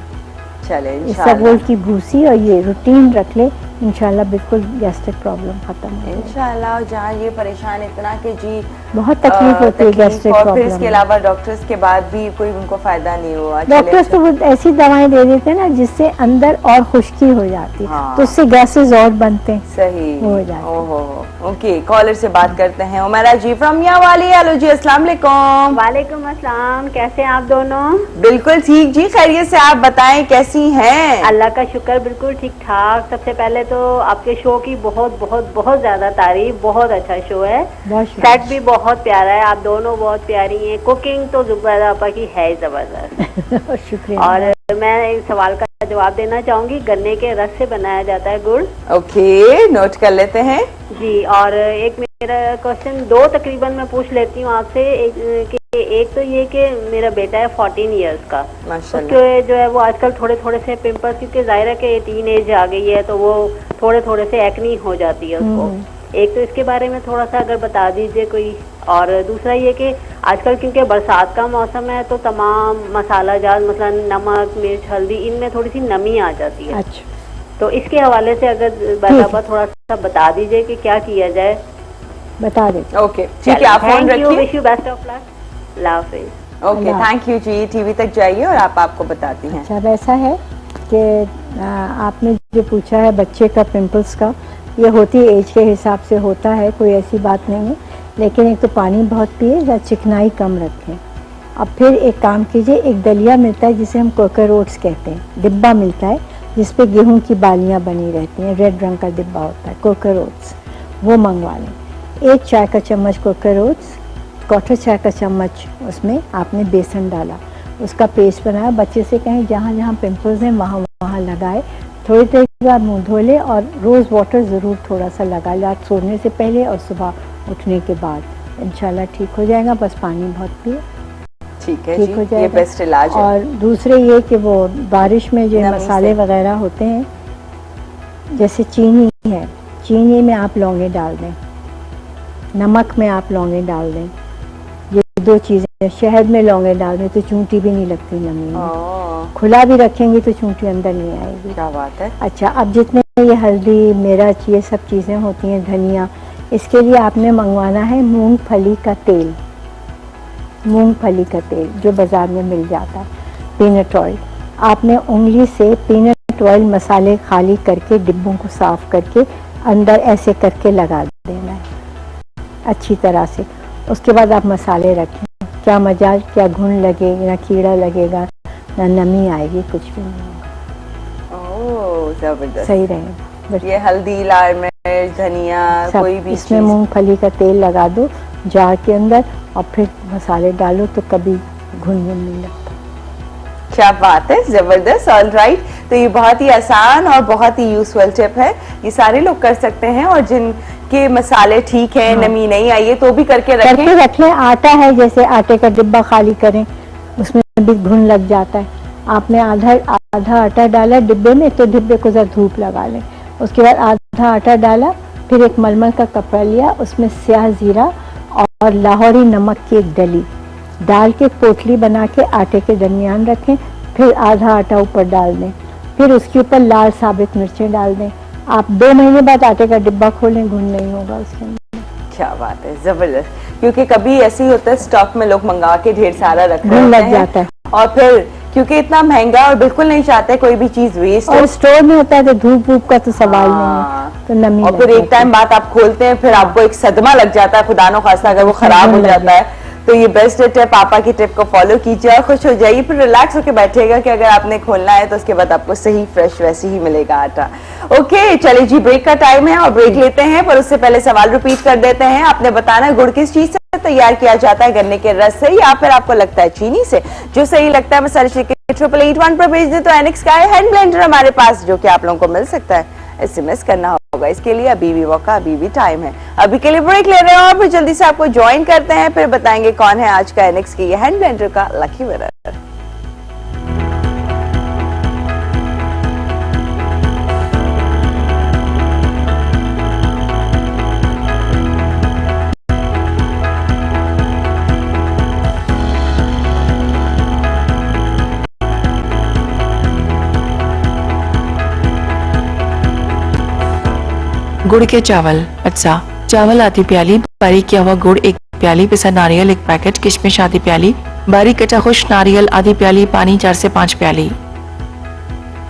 चले इसबगोल की भूसी और ये रूटीन रख ले, इंशाल्लाह बिल्कुल गैस्ट्रिक प्रॉब्लम खत्म हो जाएगी इंशाल्लाह। जहाँ ये परेशान इतना कि जी बहुत तकलीफ होती है गैस्ट्रिक और फिर प्रॉब्लम इसके अलावा डॉक्टर्स के बाद भी कोई उनको फायदा नहीं हुआ। डॉक्टर्स तो वो ऐसी दवाएं दे देते हैं ना जिससे अंदर और खुश्की हो जाती है, हाँ। तो उससे गैसेस और बनते हैं, सही हो जाता है। ओहो, ओके, कॉलर से बात करते हैं। उमेरा जी फ्रॉम यावाली। हेलो जी, अस्सलाम वालेकुम। वालेकुम अस्सलाम, कैसे हैं आप दोनों? बिल्कुल ठीक जी, खैरियत से। आप बताएं कैसी हैं? अल्लाह का शुक्र, बिल्कुल ठीक ठाक। सबसे पहले तो आपके शो की बहुत बहुत बहुत ज्यादा तारीफ, बहुत अच्छा शो है, सेट भी बहुत प्यारा है, आप दोनों बहुत प्यारी हैं, कुकिंग तो जुबैदा आपा की है जबरदस्त। शुक्रिया। और मैं इस सवाल का जवाब देना चाहूंगी, गन्ने के रस से बनाया जाता है गुड़। ओके, नोट कर लेते हैं जी। और एक मेरा क्वेश्चन 2 तकरीबन मैं पूछ लेती हूँ आपसे। एक तो ये कि मेरा बेटा है 14 इयर्स का, माशाल्लाह। उसके जो है वो आजकल थोड़े थोड़े से पिंपल्स, क्योंकि जाहिर है कि टीन एज आ गई है तो वो थोड़े थोड़े से एक्नी हो जाती है उसको। एक तो इसके बारे में थोड़ा सा अगर बता दीजिए कोई। और दूसरा ये कि आजकल क्योंकि बरसात का मौसम है तो तमाम मसाला जात, मसलन नमक, मिर्च, हल्दी, इनमें थोड़ी सी नमी आ जाती है। अच्छा, तो इसके हवाले से अगर बाबा थोड़ा सा बता दीजिए कि क्या किया जाए। बता दे। ओके, ठीक है, आप फोन रखिए। Wish you best of luck. Allah हाफिज। ओके, थैंक यू जी। टीवी तक जाइए और आप आपको बताती हैं। अच्छा, वैसा है कि आपने जो पूछा है बच्चे का पिंपल्स का, ये होती एज के हिसाब से होता है, कोई ऐसी बात नहीं है, लेकिन एक तो पानी बहुत पिए या चिकनाई कम रखें। अब फिर एक काम कीजिए, एक दलिया मिलता है जिसे हम कोकर ओट्स कहते हैं, डिब्बा मिलता है, जिसपे गेहूं की बालियां बनी रहती हैं, रेड रंग का डिब्बा होता है, कोकर ओट्स, वो मंगवा लें। 1 चाय का चम्मच कोकर ओट्स, 1/4 चाय का चम्मच उसमें आपने बेसन डाला, उसका पेस्ट बनाया। बच्चे से कहें जहाँ जहाँ पिंपल्स हैं वहाँ वहाँ लगाए, थोड़ी देर बाद मुँह धो ले और रोज़ वाटर ज़रूर थोड़ा सा लगा ले, रात सोने से पहले और सुबह उठने के बाद, इंशाल्लाह ठीक हो जाएगा। बस पानी बहुत पिए, ठीक है ठीक हो जी, ये जाएगा। बेस्ट इलाज है। और दूसरे ये कि वो बारिश में जो नमी मसाले से। वगैरह होते हैं, जैसे चीनी है, चीनी में आप लौंगे डाल दें, नमक में आप लौंगे डाल दें, ये 2 चीज़ें। शहद में लौंगे डाल दें तो चूंटी भी नहीं लगती नमी में, ओह, खुला भी रखेंगे तो चूंटी अंदर नहीं आएगी। क्या बात है। अच्छा, अब जितने ये हल्दी, मिर्च, ये सब चीज़ें होती हैं, धनिया, इसके लिए आपने मंगवाना है मूंगफली का तेल, मूंगफली का तेल जो बाज़ार में मिल जाता है, पीनट ऑयल। आपने उंगली से पीनट ऑयल मसाले खाली करके डिब्बों को साफ करके अंदर ऐसे करके लगा देना है अच्छी तरह से। उसके बाद आप मसाले रखें, क्या मजा, क्या घुन लगेगा, ना कीड़ा लगेगा, ना नमी आएगी, कुछ भी नहीं होगा, ओह जबरदस्त, सही रहेगा। बस ये हल्दी, लाल मिर्च, धनिया, सब कोई भी इसमें चीज। मूंगफली का तेल लगा दो जार के अंदर और फिर मसाले डालो तो कभी घुन नहीं लगता। क्या बात है, जबरदस्त। ऑल राइट, तो ये बहुत ही आसान और बहुत ही यूजफुल टिप है, ये सारे लोग कर सकते हैं। और जिनके मसाले ठीक है, हाँ। नमी नहीं आई है तो भी करके रखें। करके रख लें। आटा है, जैसे आटे का डिब्बा खाली करें, उसमें भी घुन लग जाता है। आपने आधा आटा डाला डिब्बे में तो डिब्बे को जरा धूप लगा लें। उसके बाद आधा आटा डाला, फिर एक मलमल का कपड़ा लिया, उसमें स्याह जीरा और लाहौरी नमक की एक डली डाल के पोटली बना के आटे के दरमियान रखें, फिर आधा आटा ऊपर डाल दें, फिर उसके ऊपर लाल साबित मिर्चें डाल दें। आप 2 महीने बाद आटे का डिब्बा खोलें, घुन नहीं होगा उसके अंदर। क्या बात है, जबरदस्त। क्योंकि कभी ऐसे ही होता है, स्टॉक में लोग मंगा के ढेर सारा रख रहे घुन होते लग हैं जाता है और फिर क्योंकि इतना महंगा और बिल्कुल नहीं चाहते कोई भी चीज वेस्ट और हो। स्टोर में होता है तो धूप वूप का तो सवाल नहीं हाँ। है, तो नमी और लग फिर एक जाती है। टाइम बाद आप खोलते हैं, फिर आपको एक सदमा लग जाता है, खुदा न खास्ता अगर वो खराब हो लग जाता है। तो ये बेस्ट टिप है, पापा की टिप को फॉलो कीजिए और खुश हो जाइए, फिर रिलैक्स होकर बैठेगा कि अगर आपने खोलना है तो उसके बाद आपको सही फ्रेश वैसे ही मिलेगा आटा। ओके, चलिए जी, ब्रेक का टाइम है और ब्रेक लेते हैं, पर उससे पहले सवाल रिपीट कर देते हैं। आपने बताना है गुड़ किस चीज से तैयार किया जाता है, गन्ने के रस से या फिर आपको लगता है चीनी से। जो सही लगता है वो सारे 8881 पर भेज दे। तो एनेक्स का हैंड ब्लेंडर हमारे पास जो कि आप लोगों को मिल सकता है, SMS करना होगा। इसके लिए अभी भी मौका, अभी भी टाइम है। अभी के लिए ब्रेक ले रहे हैं और फिर जल्दी से आपको ज्वाइन करते हैं, फिर बताएंगे कौन है आज का एनेक्स की हैंड ब्लेंडर का लकी विनर। गुड़ के चावल। अच्छा, चावल आधी प्याली, बारीक किया हुआ गुड़ 1 प्याली, पिसा नारियल 1 पैकेट, किशमिश आधी प्याली, बारीक कटा खुश्क नारियल आधी प्याली, पानी 4 से 5 प्याली।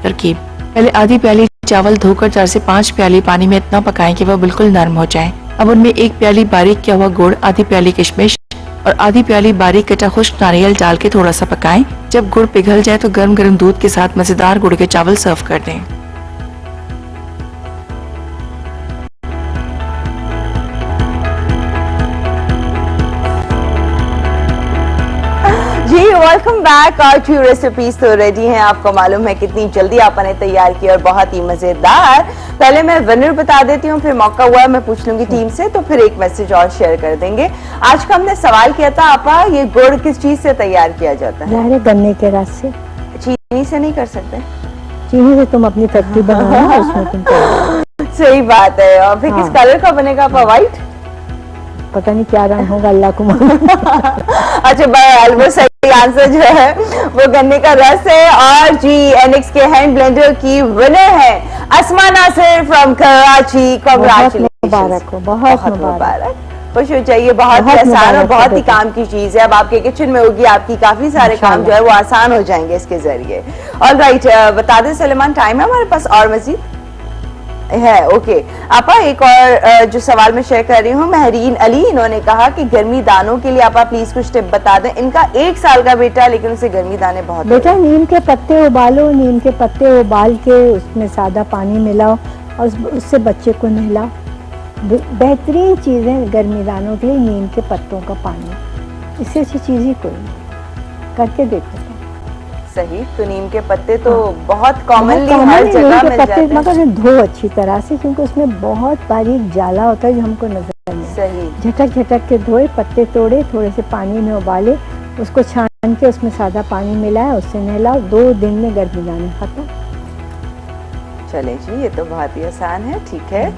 तरकीब: पहले आधी प्याली चावल धोकर 4 से 5 प्याली पानी में इतना पकाएं कि वह बिल्कुल नरम हो जाए। अब उनमें 1 प्याली बारीक किया हुआ गुड़, आधी प्याली किशमिश और आधी प्याली बारीक कटा खुश्क नारियल डाल के थोड़ा सा पकाएं। जब गुड़ पिघल जाए तो गर्म गर्म दूध के साथ मजेदार गुड़ के चावल सर्व कर दें। जी वेलकम बैक। और 2 रेसिपीज तो रेडी हैं, आपको मालूम है कितनी जल्दी आपने तैयार की और बहुत ही मजेदार। पहले मैं विनर बता देती हूँ, फिर मौका हुआ मैं पूछ लूंगी टीम से, तो फिर एक मैसेज और शेयर कर देंगे। आज का हमने सवाल किया था, आपा ये गुड़ किस चीज से तैयार किया जाता है? ज़ाहिर है गन्ने के रस से। चीनी से नहीं कर सकते? चीनी से तुम अपनी फैक्ट्री बनाना, उसमें तुम सही बात है। और फिर किस हाँ। कलर का बनेगा आपा? व्हाइट? पता नहीं क्या रंग होगा, अल्लाह को मालूम। अच्छा, ऑलमोस्ट सही आंसर जो है वो गन्ने का रस है। और जी एनेक्स के हैंड ब्लेंडर की विनर है अस्मा नासिर फ्रॉम कराची। कांग्रेचुलेशंस, मुबारक हो, बहुत मुबारक। खुश हो जाइए, बहुत ही आसान और मुबारक बहुत ही बेटा। काम की चीज है। अब आपके किचन में होगी, आपकी काफी सारे काम जो है वो आसान हो जाएंगे इसके जरिए। ऑल राइट, बता दें सलेमान, टाइम है हमारे पास और मजीद? है। ओके आपा, एक और जो सवाल मैं शेयर कर रही हूँ, महरीन अली, इन्होंने कहा कि गर्मी दानों के लिए आपा प्लीज कुछ टिप बता दें। इनका 1 साल का बेटा है लेकिन उसे गर्मी दाने बहुत बेटा नीम के पत्ते उबालो, नीम के पत्ते उबाल के उसमें सादा पानी मिलाओ और उससे बच्चे को नहलाओ। बेहतरीन चीज़ है गर्मी दानों के लिए नीम के पत्तों का पानी, इससे अच्छी चीज़ ही कोई नहीं, करके देखो। सही, तो नीम के पत्ते तो बहुत कॉमनली हर जगह मिल जाते हैं, मगर धो अच्छी तरह से, क्योंकि उसमें बहुत बारीक जाला होता है जो हमको नजर नहीं। सही, झटक झटक के धोए, पत्ते तोड़े, थोड़े से पानी में उबाले, उसको छान के उसमें सादा पानी मिलाया, उससे नहलाओ, 2 दिन में गर्मी दाने खत्म। चले जी, ये तो बहुत ही आसान है। ठीक है,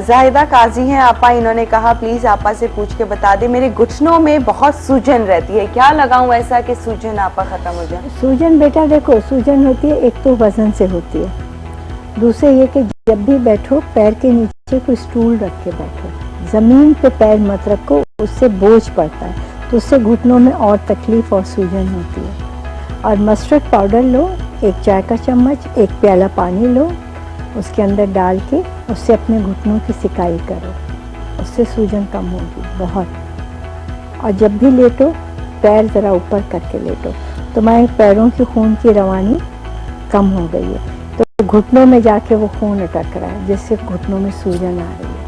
जाहिदा काजी हैं आपा, इन्होंने कहा प्लीज आपा से पूछ के बता दे, मेरे घुटनों में बहुत सूजन रहती है, क्या लगाऊं ऐसा कि सूजन आपा खत्म हो जाए? सूजन बेटा देखो, सूजन होती है एक तो वजन से होती है, दूसरे ये कि जब भी बैठो पैर के नीचे कोई स्टूल रख के बैठो, जमीन पे पैर मत रखो, उससे बोझ पड़ता है, तो उससे घुटनों में और तकलीफ और सूजन होती है। और मस्टर्ड पाउडर लो, 1 चाय का चम्मच, 1 प्याला पानी लो, उसके अंदर डाल के उससे अपने घुटनों की सिकाई करो, उससे सूजन कम होगी बहुत। और जब भी लेटो पैर ज़रा ऊपर करके लेटो, तुम्हारे पैरों की खून की रवानी कम हो गई है, तो घुटनों में जाके वो खून अटक रहा है जिससे घुटनों में सूजन आ रही है।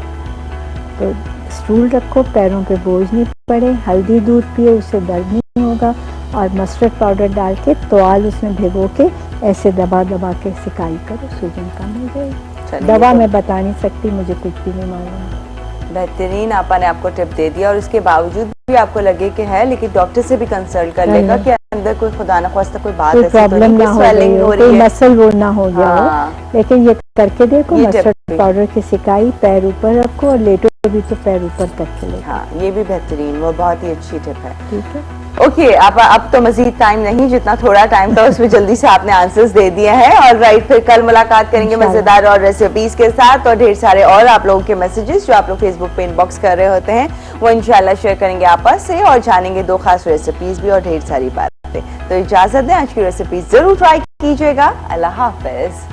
तो स्टूल रखो, पैरों पे बोझ नहीं पड़े, हल्दी दूध पियो, उससे दर्द नहीं होगा, और मस्टर्ड पाउडर डाल के तोआल उसमें भिगो के ऐसे दबा दबा के सिकाई करो, सूजन कम हो जाएगी। दवा मैं बता नहीं सकती, मुझे कुछ भी नहीं मालूम। बेहतरीन आपा ने आपको टिप दे दिया, और उसके बावजूद भी आपको लगे कि है, लेकिन डॉक्टर से भी कंसल्ट कर लेगा कि अंदर कोई खुदा न खास्ता कोई बात कोई प्रॉब्लम ना हो रही हो, कोई मसल वो ना हो गया हो, लेकिन ये करके देखो, मस्टर्ड पाउडर की सिकाई, पैर ऊपर रखो और लेटो भी तो पैर ऊपर करके ले। हाँ, ये भी बेहतरीन, वो बहुत ही अच्छी टिप है। ठीक है, ओके अब तो मजीद टाइम नहीं, जितना थोड़ा टाइम था उसमें जल्दी से आपने आंसर्स दे दिए हैं। और राइट, फिर कल मुलाकात करेंगे मजेदार और रेसिपीज के साथ, और ढेर सारे और आप लोगों के मैसेजेस जो आप लोग फेसबुक पे इनबॉक्स कर रहे होते हैं वो इंशाल्लाह शेयर करेंगे आपस से, और जानेंगे 2 खास रेसिपीज भी और ढेर सारी बातें। तो इजाजत दें, आज की रेसिपी जरूर ट्राई कीजिएगा। अल्लाह हाफिज।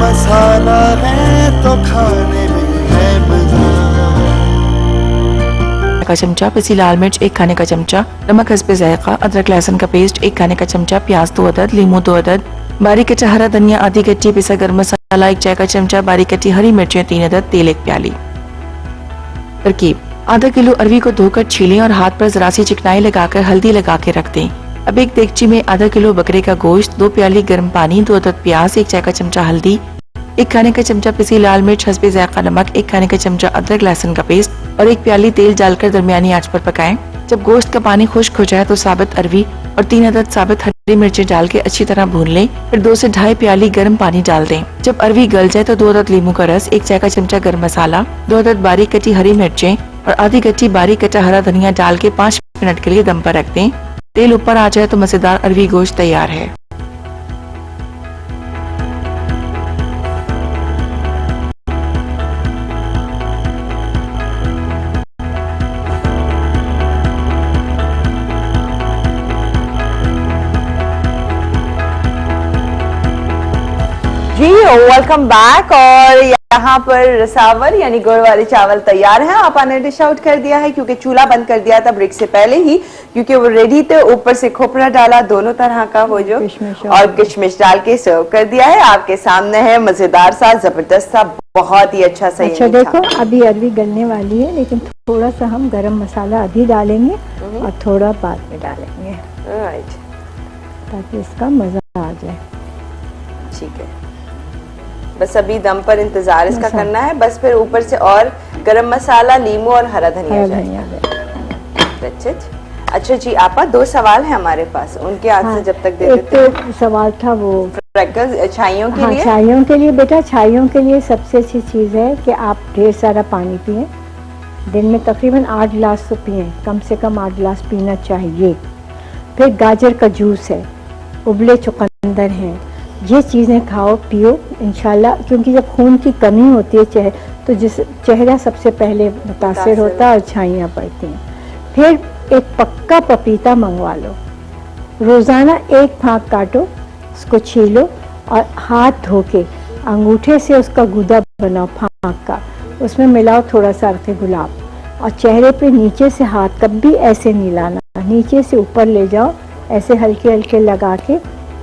मसाला है तो खाने में है मजा। का चमचा पिसी लाल मिर्च 1 खाने का चमचा, नमक हस्बे जायका, अदरक लहसुन का पेस्ट 1 खाने का चमचा, प्याज 2 अदद, लीमू 2 अदद, बारीक कटा हरा धनिया आधी कच्ची, पिसा गरम मसाला 1 चाय का चमचा, बारीक कटी हरी मिर्चें 3 अदद, तेल 1 प्याली। तरकीब: आधा किलो अरवी को धोकर छीलें और हाथ पर जरा सी चिकनाई लगाकर हल्दी लगा के रख दें। अब एक देगची में आधा किलो बकरे का गोश्त, 2 प्याली गर्म पानी, 2 अदद प्याज, 1 चाय का चमचा हल्दी, 1 खाने का चमचा पिसी लाल मिर्च हस्बे जायका नमक, 1 खाने का चमचा अदरक लहसुन का पेस्ट और 1 प्याली तेल डालकर दरमियानी आंच पर पकाएं। जब गोश्त का पानी खुश्क हो जाए तो साबित अरवी और 3 अदद साबित हरी मिर्चें डाल के अच्छी तरह भून लें। फिर 2 से ढाई प्याली गर्म पानी डाल दें। जब अरवी गल जाए तो 2 अदद लीमू का रस, 1 चाय का चमचा गर्म मसाला, 2 अदद बारीक कटी हरी मिर्चें और आधी कच्ची बारीक कटा हरा धनिया डाल के 5 मिनट के लिए दम पर रख दें। तेल ऊपर आ जाए तो मजेदार अरवी गोश्त तैयार है। जी वेलकम बैक। और यहाँ पर रसावर यानी गुड़ वाले चावल तैयार हैं। आपा ने डिश आउट कर दिया है क्योंकि चूल्हा बंद कर दिया था ब्रेक से पहले ही, क्योंकि वो रेडी थे। ऊपर से खोपरा डाला, दोनों तरह का वो जो और किशमिश डाल के सर्व कर दिया है। आपके सामने है मजेदार सा, जबरदस्त सा, बहुत ही अच्छा सही अच्छा देखो अभी अरवी गलने वाली है, लेकिन थोड़ा सा हम गरम मसाला अभी डालेंगे और थोड़ा बाद में डालेंगे, राइट, ताकि इसका मजा आ जाए। ठीक है, बस अभी दम पर इंतजार इसका करना है, बस फिर ऊपर से और गरम मसाला, लीमू और हरा धनिया जाए। अच्छा जी आपा, 2 सवाल है हमारे पास, उनके हाथ से जब तक दे देते हैं। एक तो सवाल था वो छाइयों के लिए। छाइयों के लिए बेटा, छाइयों के लिए सबसे अच्छी चीज़ है कि आप ढेर सारा पानी पिए, दिन में तकरीबन 8 गिलास तो पिए, कम से कम 8 गिलास पीना चाहिए। फिर गाजर का जूस है, उबले चुकंदर हैं, ये चीज़ें खाओ पियो इंशाल्लाह, क्योंकि जब खून की कमी होती है तो जिस चेहरा सबसे पहले मुतासर होता है और छाइयाँ पड़ती हैं। फिर एक पक्का पपीता मंगवा लो, रोज़ाना 1 फाँक काटो, उसको छीलो और हाथ धो के अंगूठे से उसका गूदा बनाओ फाँक का, उसमें मिलाओ थोड़ा सा अर्क़े गुलाब, और चेहरे पे नीचे से हाथ कभी ऐसे नहीं लाना, नीचे से ऊपर ले जाओ, ऐसे हल्के हल्के लगा के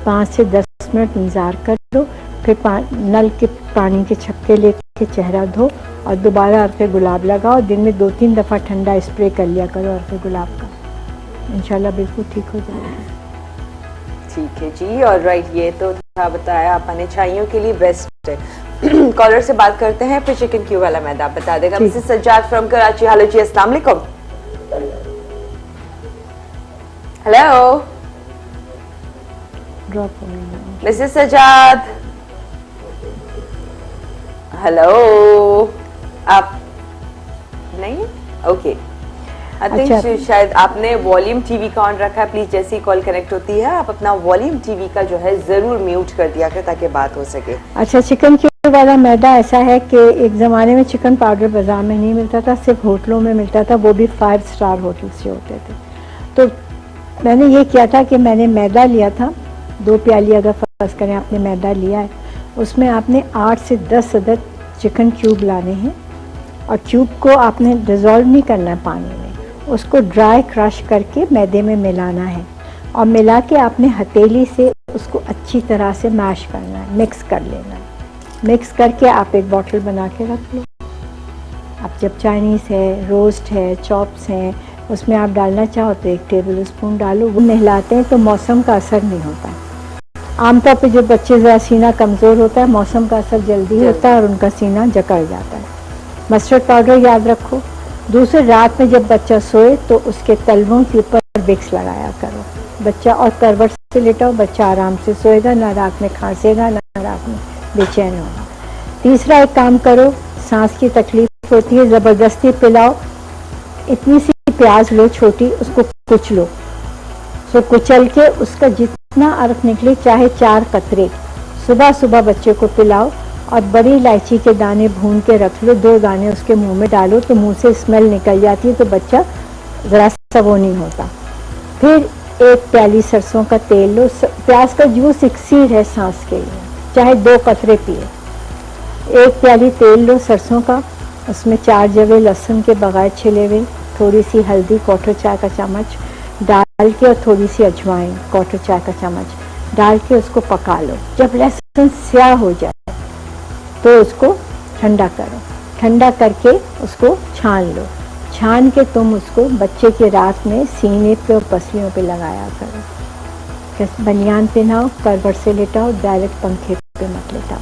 5 से 10 मिनट इंतज़ार करो। फिर नल के पानी के छक्के लेके चेहरा धो और दोबारा अर्क़े गुलाब लगाओ। दिन में 2-3 दफ़ा ठंडा स्प्रे कर लिया करो अर्क़े गुलाब का, इंशाल्लाह बिल्कुल ठीक हो जाएगा। ठीक है जी, और राइट, ये तो था बताया आपने छाइयों के लिए बेस्ट है। कॉलर से बात करते हैं, फिर चिकन क्यूब वाला मैदा आप बता देगा। Mrs Sajjad from Karachi. Hello जी, अस्सलाम वालेकुम। हेलो मिसेस सज्जाद, हेलो, आप नहीं? ओके, आई थिंक शायद आपने वॉल्यूम टीवी का ऑन रखा है। प्लीज जैसी कॉल कनेक्ट होती है आप अपना वॉल्यूम टीवी का जो है जरूर म्यूट कर दिया करें ताकि बात हो सके। अच्छा, चिकन क्यूब वाला मैदा ऐसा है कि एक ज़माने में चिकन पाउडर बाजार में नहीं मिलता था, सिर्फ होटलों में मिलता था, वो भी 5 स्टार होटल से होते थे। तो मैंने ये किया था कि मैंने मैदा लिया था, 2 प्याली अगर फर्ज करें आपने मैदा लिया है, उसमें आपने 8 से 10 अदद चिकन क्यूब लाने हैं, और क्यूब को आपने डिज़ोल्व नहीं करना है पानी में, उसको ड्राई क्रश करके मैदे में मिलाना है, और मिला के आपने हथेली से उसको अच्छी तरह से मैश करना है, मिक्स कर लेना है। मिक्स करके आप एक बॉटल बना के रख लो। अब जब चाइनीज़ है, रोस्ट है, चॉप्स हैं, उसमें आप डालना चाहो तो 1 टेबल स्पून डालो। वो नहलाते हैं तो मौसम का असर नहीं होता। आमतौर पे जो बच्चे ज़रा सीना कमज़ोर होता है, मौसम का असर जल्दी होता है और उनका सीना जकड़ जाता है। मस्टर्ड पाउडर याद रखो। दूसरी रात में जब बच्चा सोए तो उसके तलवों के ऊपर विक्स लगाया करो बच्चा, और करवट से लेटाओ, बच्चा आराम से सोएगा, ना रात में खांसेगा ना रात में बेचैन होगा। तीसरा एक काम करो, सांस की तकलीफ होती है, ज़बरदस्ती पिलाओ। इतनी सी प्याज लो छोटी, उसको कुचलो, सो कुचल के उसका जितना अर्क निकले, चाहे 4 कतरे, सुबह सुबह बच्चे को पिलाओ। और बड़ी इलायची के दाने भून के रख लो, 2 दाने उसके मुंह में डालो तो मुंह से स्मेल निकल जाती है, तो बच्चा ज़रा सा वो नहीं होता। फिर 1 प्याली सरसों का तेल लो। प्याज का जूस इक्सीर है सांस के लिए, चाहे 2 कतरे पिए। 1 प्याली तेल लो सरसों का, उसमें 4 जवे लहसुन के बगैर छिले हुए, थोड़ी सी हल्दी 1/4 चाय का चम्मच डाल के, और थोड़ी सी अजवाइन 1/4 चाय का चम्मच डाल के उसको पका लो। जब लहसुन स्याह हो जाए तो उसको ठंडा करो, ठंडा करके उसको छान लो। छान के तुम उसको बच्चे के रात में सीने पे और पसलियों पे लगाया करो। बनियान पहनाओ, करवट से लेटाओ, डायरेक्ट पंखे पे मत लेटाओ।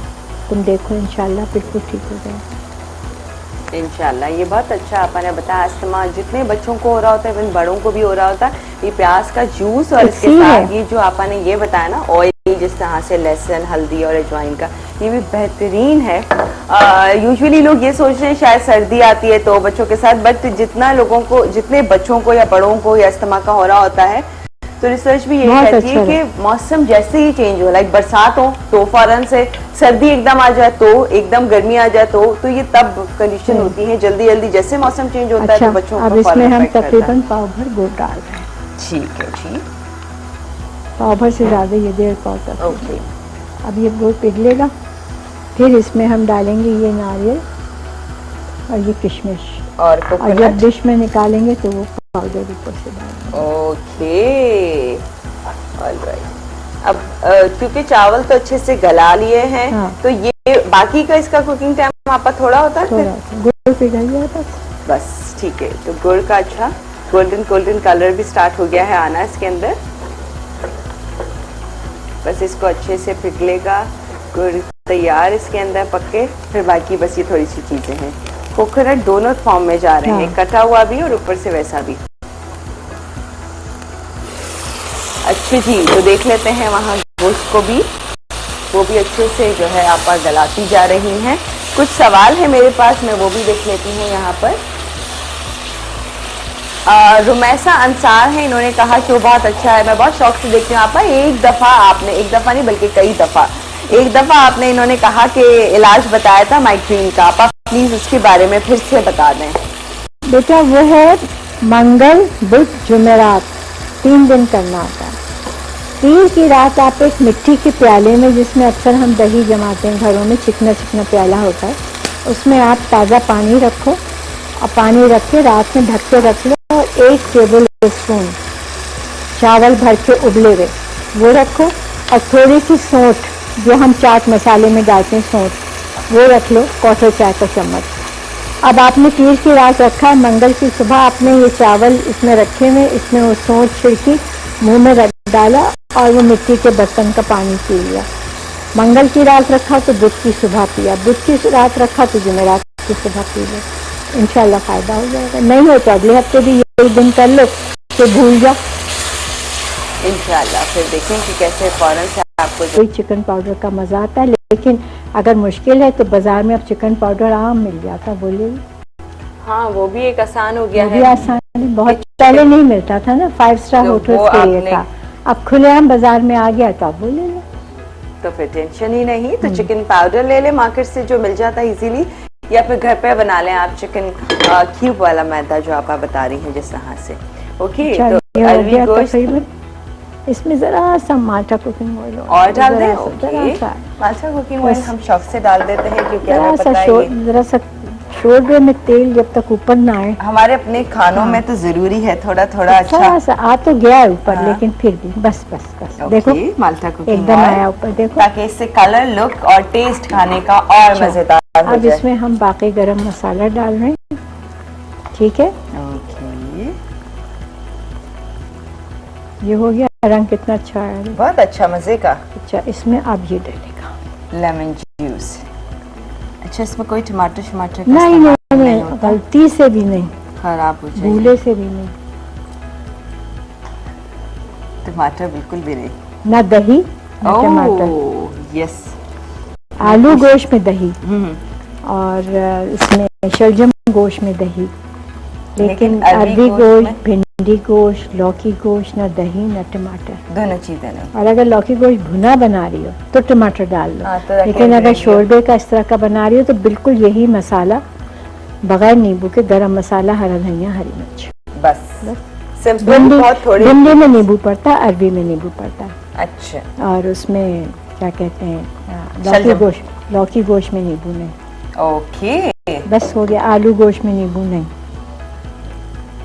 तुम देखो इंशाल्लाह बिल्कुल ठीक हो जाएगा। इंशाल्लाह, ये बहुत अच्छा आपने बताया। अस्थमा जितने बच्चों को हो रहा होता है, इवन बड़ों को भी हो रहा होता है, ये प्याज का जूस और इसके साथ ये जो आपने ये बताया ना ऑयल, जिस तरह से लहसुन, हल्दी और अजवाइन का, ये भी बेहतरीन है। यूजुअली लोग ये सोचते हैं शायद सर्दी आती है तो बच्चों के साथ, बट जितने बच्चों को या बड़ों को या अस्थमा का हो रहा होता है, तो रिसर्च भी यही कहती है कि मौसम जैसे ही चेंज हो, लाइक बरसात हो तो फौरन से सर्दी एकदम आ जाए, तो एकदम गर्मी आ जाए, तो ये तब कंडीशन होती है। जल्दी जल्दी जैसे मौसम चेंज होता है तो बच्चों को इसमें हम तकरीबन पाव भर गुड़ डाल रहे हैं। ठीक है जी, पाव भर से ज़्यादा, ये 1.5 पाव तक। ओके, अब ये गुड़ पिघलेगा, फिर इसमें हम डालेंगे ये नारियल और ये किशमिश, और जब डिश में निकालेंगे तो वो पाउडर ऊपर से डालेंगे। Okay, alright. अब क्योंकि चावल तो अच्छे से गला लिए हैं, हाँ। तो ये बाकी का इसका कुकिंग टाइम आपा थोड़ा होता है थोड़ा सा गुड़ पिघल गया बस। बस ठीक है। तो गुड़ का अच्छा गोल्डन कलर भी स्टार्ट हो गया है आना इसके अंदर। बस इसको अच्छे से पिघलेगा, गुड़ तैयार इसके अंदर पक्के। फिर बाकी बस ये थोड़ी सी चीजें हैं। कोकोनट दोनों फॉर्म में जा रहे हैं, कटा हुआ भी और ऊपर से वैसा भी। अच्छी जी, तो देख लेते हैं वहाँ गोश्त को भी, वो भी अच्छे से जो है आप गलाती जा रही हैं। कुछ सवाल है मेरे पास, मैं वो भी देख लेती हूँ यहाँ पर। रुमैसा अंसार है, इन्होंने कहा कि वो बहुत अच्छा है, मैं बहुत शौक से देखती हूँ आपा। एक दफा नहीं बल्कि कई दफा, एक दफा आपने इन्होंने कहा कि इलाज बताया था माइग्रेन का, आप प्लीज उसके बारे में फिर से बता दें। बेटा वो है मंगल बुध जुमेरात 3 दिन करना होता है। पीर की रात आप एक मिट्टी के प्याले में, जिसमें अक्सर हम दही जमाते हैं घरों में, चिकना चिकना प्याला होता है, उसमें आप ताज़ा पानी रखो और पानी रख के रात में ढक के रख लो। और 1 टेबल स्पून चावल भर के उबले हुए वो रखो और थोड़ी सी सौंठ, जो हम चाट मसाले में डालते हैं सौंठ, वो रख लो, 1/4 चाय का चम्मच। अब आपने पीर की रात रखा है, मंगल की सुबह आपने ये चावल इसमें रखे हुए, इसमें वो सौंठ छिड़की, मुंह में रख डाला और वो मिट्टी के बर्तन का पानी पी लिया। मंगल की रात रखा तो बुध की सुबह पिया, बुध की रात रखा तो जुमेरात की सुबह पी लो, इंशाल्लाह फायदा हो जाएगा। नहीं हो तो अगले हफ्ते भी यही दिन कर लो, तो भूल जाओ इंशाल्लाह। फिर देखें कि कैसे फौरन से आपको कोई चिकन पाउडर का मजा आता है, लेकिन अगर मुश्किल है तो बाजार में अब चिकन पाउडर आम मिल जाता है, बोले। हाँ, वो भी एक आसान हो गया वो है। भी आसान है, बहुत पहले नहीं मिलता था ना, 5 स्टार तो होटल वो के लिए आपने- था, अब खुलेआम बाजार में आ गया तो आप बोले लो। तो फिर टेंशन ही नहीं। तो चिकन पाउडर ले ले मार्केट से, जो मिल जाता है इजीली, या फिर घर पे बना लें आप चिकन क्यूब वाला मैदा जो आप बता रही हैं जिस तरह से। ओके, अच्छा, तो ये हो अरवी गया गोश्त तकरीबन। इसमें जरा सा माल्टा कुकिंग ऑयल और डाल दें। जरा ओके, सा माल्टा कुकिंग ऑयल बस। हम शौक से डाल देते हैं क्योंकि जरा हमें सा पता है ये जरा सा शोरबे में तेल जब तक ऊपर ना आए, हमारे अपने खानों में तो जरूरी है थोड़ा थोड़ा। अच्छा, थोड़ा सा आ तो गया है ऊपर, हाँ। लेकिन फिर भी बस बस बस ओके, देखो माल्टा कुकिंग एकदम ऑयल, आया ऊपर, देखो। ताकि इससे कलर, लुक और टेस्ट खाने का और अच्छा, मजेदार हो अब जाए। इसमें हम बाकी गरम मसाला डाल रहे हैं, ठीक है। ओके, ये हो गया, रंग कितना अच्छा आया है। बहुत अच्छा, मजे का। अच्छा, इसमें अब ये डलेगा लेमन जूस। अच्छा, इसमें कोई टमाटर शमाटर का नहीं इस्तेमाल नहीं नहीं, होता? गलती से भी नहीं, खराब हो जाएगी। भूले से भी नहीं, टमाटर बिल्कुल भी नहीं। ना दही ना टमाटर। Oh yes. आलू गोश्त में दही हम्म, और इसमें शलजम गोश्त में दही, लेकिन अरबी अरबी गोश्त गोश्त, में? भिंडी गोश्त, लौकी गोश्त, ना दही ना टमाटर। दोनों चीजें नहीं। और अगर लौकी गोश्त भुना बना रही हो तो टमाटर डाल लो, हाँ, तो रखें लेकिन अगर ग्रेवी। शोरबे का इस तरह का बना रही हो तो बिल्कुल यही मसाला, बगैर नींबू के गरम मसाला, हरा धनिया, हरी मिर्च, बस सिंपल, भिंडी, बहुत थोड़ी। भिंडी में नींबू पड़ता है, अरबी में नींबू पड़ता है, अच्छा, और उसमें क्या कहते हैं शलजम। लौकी गोश्त में नींबू नहीं। ओके, बस हो गया, आलू गोश्त में नींबू नहीं।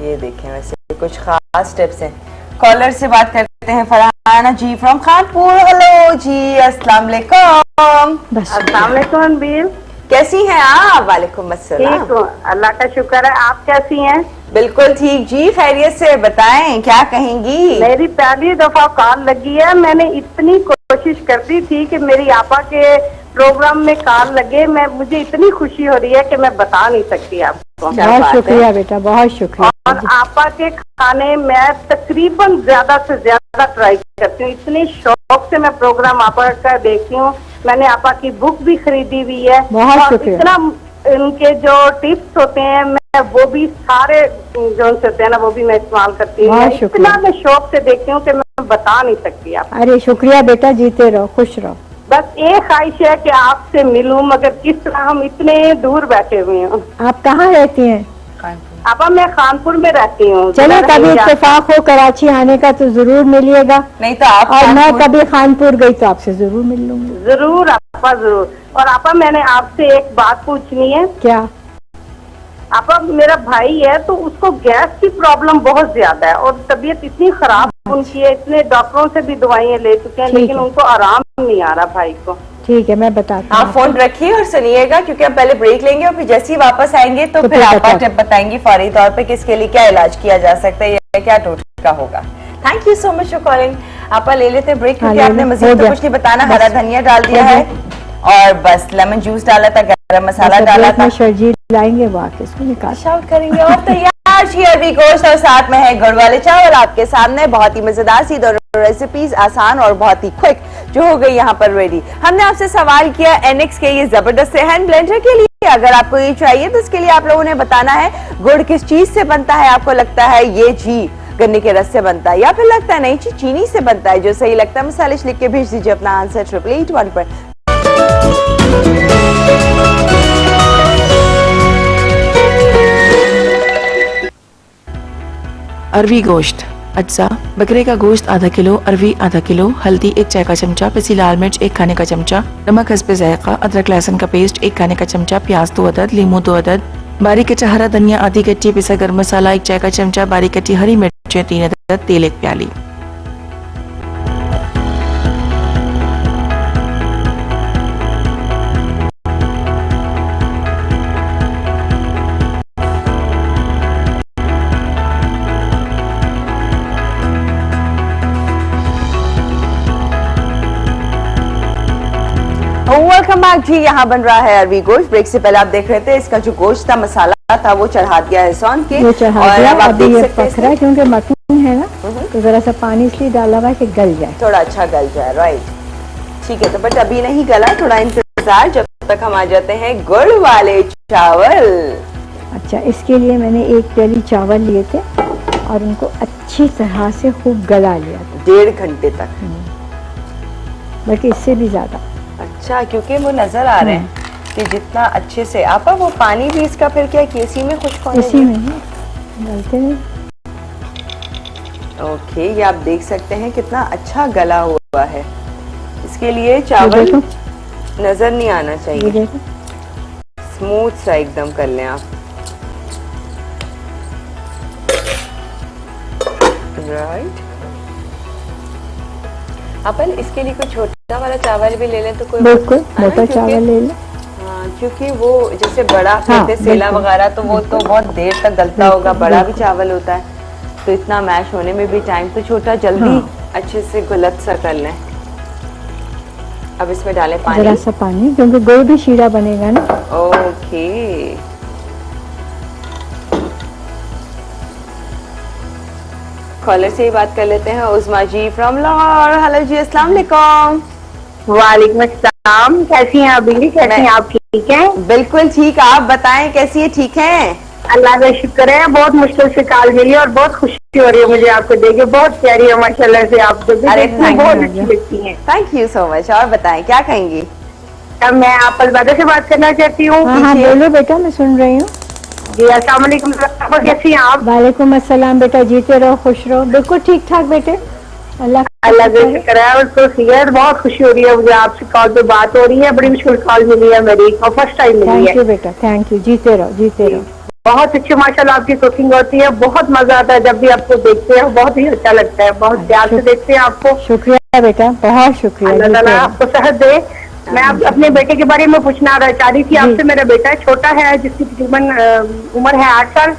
ये देखें, वैसे कुछ खास टिप्स हैं। कॉलर से बात करते हैं, फरहाना जी फ्रॉम खानपुर। हेलो जी, अस्सलाम वालेकुम। बस अस्सलाम वालेकुम बीर। कैसी हैं आप? वालेकुम अस्सलाम। ठीक हूँ, अल्लाह का शुक्र है। आप कैसी हैं? बिल्कुल ठीक जी, खैरियत से। बताएं क्या कहेंगी? मेरी पहली दफा कॉल लगी है। मैंने इतनी कोशिश कर दी थी कि मेरी आपा के प्रोग्राम में कॉल लगे, मुझे इतनी खुशी हो रही है कि मैं बता नहीं सकती आपको। क्या बहुत बात शुक्रिया बेटा, बहुत शुक्रिया। और आपा के खाने मैं तकरीबन ज्यादा से ज्यादा ट्राई करती हूँ। इतने शौक से मैं प्रोग्राम आपा का देखती हूँ। मैंने आपा की बुक भी खरीदी हुई है। बहुत और शुक्रिया। इतना इनके जो टिप्स होते हैं, मैं वो भी सारे जो होते हैं ना, वो भी मैं इस्तेमाल करती हूँ। बहुत शुक्रिया। इतना मैं शौक से देखती हूँ कि मैं बता नहीं सकती आप। अरे शुक्रिया बेटा, जीते रहो, खुश रहो। बस एक ख्वाहिश है कि आपसे मिलूं, मगर किस तरह, हम इतने दूर बैठे हुए हैं। आप कहाँ रहती हैं? आपा मैं खानपुर में रहती हूँ। चलो कभी इत्तेफाक हो कराची आने का तो जरूर मिलिएगा, नहीं तो आप और मैं खानपुर- कभी खानपुर गई तो आपसे जरूर मिल लूंगी। जरूर आपा, जरूर। और आपा मैंने आपसे एक बात पूछनी है। क्या? आपा मेरा भाई है तो उसको गैस की प्रॉब्लम बहुत ज्यादा है और तबीयत इतनी खराब उनकी है, इतने डॉक्टरों से भी दवाइयाँ ले चुके हैं, ठीक लेकिन है। उनको आराम नहीं आ रहा भाई को। ठीक है, मैं बताती हूँ। आप फोन रखिए और सुनिएगा, क्योंकि हम पहले ब्रेक लेंगे और फिर जैसे ही वापस आएंगे तो फिर आप टिप बताएंगी फौरी तौर पे किसके लिए क्या इलाज किया जा सकता है या क्या टोटका होगा। Thank you so much for calling. आप ले लेते हैं ब्रेक, क्योंकि आपने मजीद तो कुछ नहीं बताना। हरा धनिया डाल दिया है और बस लेमन जूस डाला था, गरम मसाला डाला था। शर्जी लाएंगे वो आके इसको निकाल शाउट करेंगे। और तैयार अरबी गोश्त और साथ में है गुड़ वाले चावल आपके सामने। बहुत ही मजेदार सी दो रेसिपीज, आसान और बहुत ही क्विक, जो हो गई यहाँ पर रेडी। हमने आपसे सवाल किया एनेक्स के ये जबरदस्त हैंड ब्लेंडर के लिए, अगर आपको ये चाहिए तो इसके लिए आप लोगों ने बताना है गुड़ किस चीज से बनता है। आपको लगता है ये जी गन्ने के रस से बनता है, या फिर लगता है नहीं जी चीनी से बनता है। जो सही लगता है मसालिश लिख के भेज दीजिए अपना आंसर 8881 पर। अरवी गोश्त, अज्जा बकरे का गोश्त आधा किलो, अरवी आधा किलो, हल्दी 1 चाय का चमचा, पिसी लाल मिर्च 1 खाने का चमचा, नमक हस्बे जायका, अदरक लहसुन का पेस्ट 1 खाने का चमचा, प्याज 2 अदद, लीमू 2 अदद, बारीक कटा हरा धनिया आधी कच्ची, पिसा गरम मसाला 1 चाय का चमचा, बारीक कटी हरी मिर्चें 3 अदद, तेल 1 प्याली। वेलकम बैक जी। यहाँ बन रहा है अरवी गोश्त। ब्रेक से पहले आप देख रहे थे इसका जो गोश्त था मसाला था वो चढ़ा दिया है सौंध के, और अब आप देख सकते हैं क्योंकि मटन है ना तो जरा सा पानी इसलिए डाला हुआ है कि गल जाए, थोड़ा अच्छा गल जाए। राइट, ठीक है। तो बट अभी नहीं गला, थोड़ा इंतजार जब तक हम आ जाते हैं गुड़ वाले चावल। अच्छा, इसके लिए मैंने 1 प्याली चावल लिए थे और उनको अच्छी तरह से खूब गला लिया था, 1.5 घंटे तक, बल्कि इससे भी ज्यादा। अच्छा, क्योंकि वो नजर आ रहे हैं कि जितना अच्छे से आपा वो पानी भी इसका फिर क्या केसी में खुश्क होने इसी में डालते हैं। ओके, ये आप देख सकते हैं कितना अच्छा गला हुआ है। इसके लिए चावल नजर नहीं आना चाहिए, स्मूथ सा एकदम कर लें आप। राइट, अपन इसके लिए कोई छोटा वाला चावल भी ले लें तो कोई बिल्कुल मोटा चावल ले लें। हाँ, क्योंकि वो जैसे बड़ा कहते हैं सेला वगैरह, तो वो तो बहुत देर तक गलता होगा, बड़ा भी चावल होता है तो इतना मैश होने में भी टाइम, तो छोटा जल्दी अच्छे से गुलत सा कर लें। अब इसमें डालें पानी, जरा सा पानी, क्योंकि गुड़ भी शीरा बनेगा ना। ओके, कॉलर से ही बात कर लेते हैं। उस्मा जी फ्रॉम लाहौर। हेलो जी, अस्सलाम वालेकुम। वालेकुम अस्सलाम, कैसी हैं आप बीवी? कैसी हैं आप? ठीक हैं? बिल्कुल ठीक, आप बताएं कैसी है? ठीक हैं? अल्लाह का शुक्र है, बहुत मुश्किल से कॉल मिली और बहुत खुशी हो रही है मुझे आपको देखे। बहुत प्यारी है माशाल्लाह से आप, अरे बहुत अच्छी लगती हैं। Thank you so much. और बताएं क्या कहेंगी? अब मैं आप अलबादा से बात करना चाहती हूँ। हाँ, बोलो बेटा, मैं सुन रही हूँ। जी अस्सलाम वालेकुम, कैसी हैं आप? वालेकुम अस्सलाम बेटा, जीते रहो, खुश रहो। बिल्कुल ठीक ठाक बेटे, अल्लाह का शुक्र है। और तो सीयर बहुत खुशी हो रही है मुझे, आपसे कॉल पे बात हो रही है। बड़ी मुश्किल कॉल मिली है मेरी और फर्स्ट टाइम मिली है। थैंक यू बेटा, थैंक यू, जीते रहो, जीते रहो। बहुत अच्छी माशाल्लाह आपकी कुकिंग होती है, बहुत मजा आता है जब भी आपको देखते हैं, बहुत ही अच्छा लगता है, बहुत प्यार से देखते हैं आपको। शुक्रिया बेटा, बहुत शुक्रिया। अल्लाह ताला आपको सेहत दे। मैं आप अपने बेटे के बारे में पूछना चाह रही थी आपसे। मेरा बेटा छोटा है, जिसकी तकरीबन उम्र है 8 साल।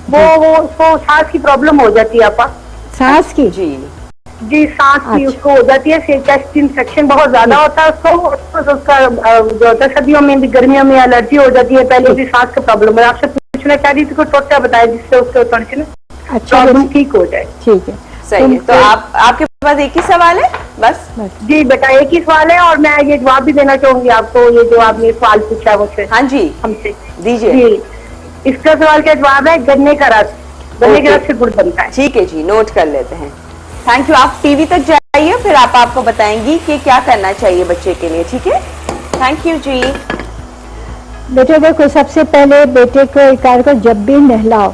वो उसको सांस की प्रॉब्लम हो जाती है आपा। सांस की? जी सांस की उसको हो जाती है, चेस्ट इन्फेक्शन बहुत ज्यादा होता है उसको। उसका जो होता है सर्दियों में भी गर्मियों में एलर्जी हो जाती है। पहले भी सांस का प्रॉब्लम है, आपसे पूछना चाह रही थी कोई टोटका बताया जिससे उसको थोड़ी सी प्रॉब्लम ठीक हो जाए। ठीक है, सही है। तो आपके पास एक ही सवाल है बस? जी बेटा, एक ही सवाल है और मैं ये जवाब भी देना चाहूंगी आपको, ये जो आपने सवाल पूछा मुझसे। हाँ जी, हमसे दीजिए। जी, इसका सवाल का जवाब है गन्ने का रस। गन्ने के रस से गुड़ बनता है। ठीक है जी, नोट कर लेते हैं। Thank you. आप टीवी तक जाइए, फिर आपको बताएंगी कि क्या करना चाहिए बच्चे के लिए। ठीक है, थैंक यू जी। बेटे देखो, सबसे पहले बेटे को एक कार्य को जब भी नहलाओ,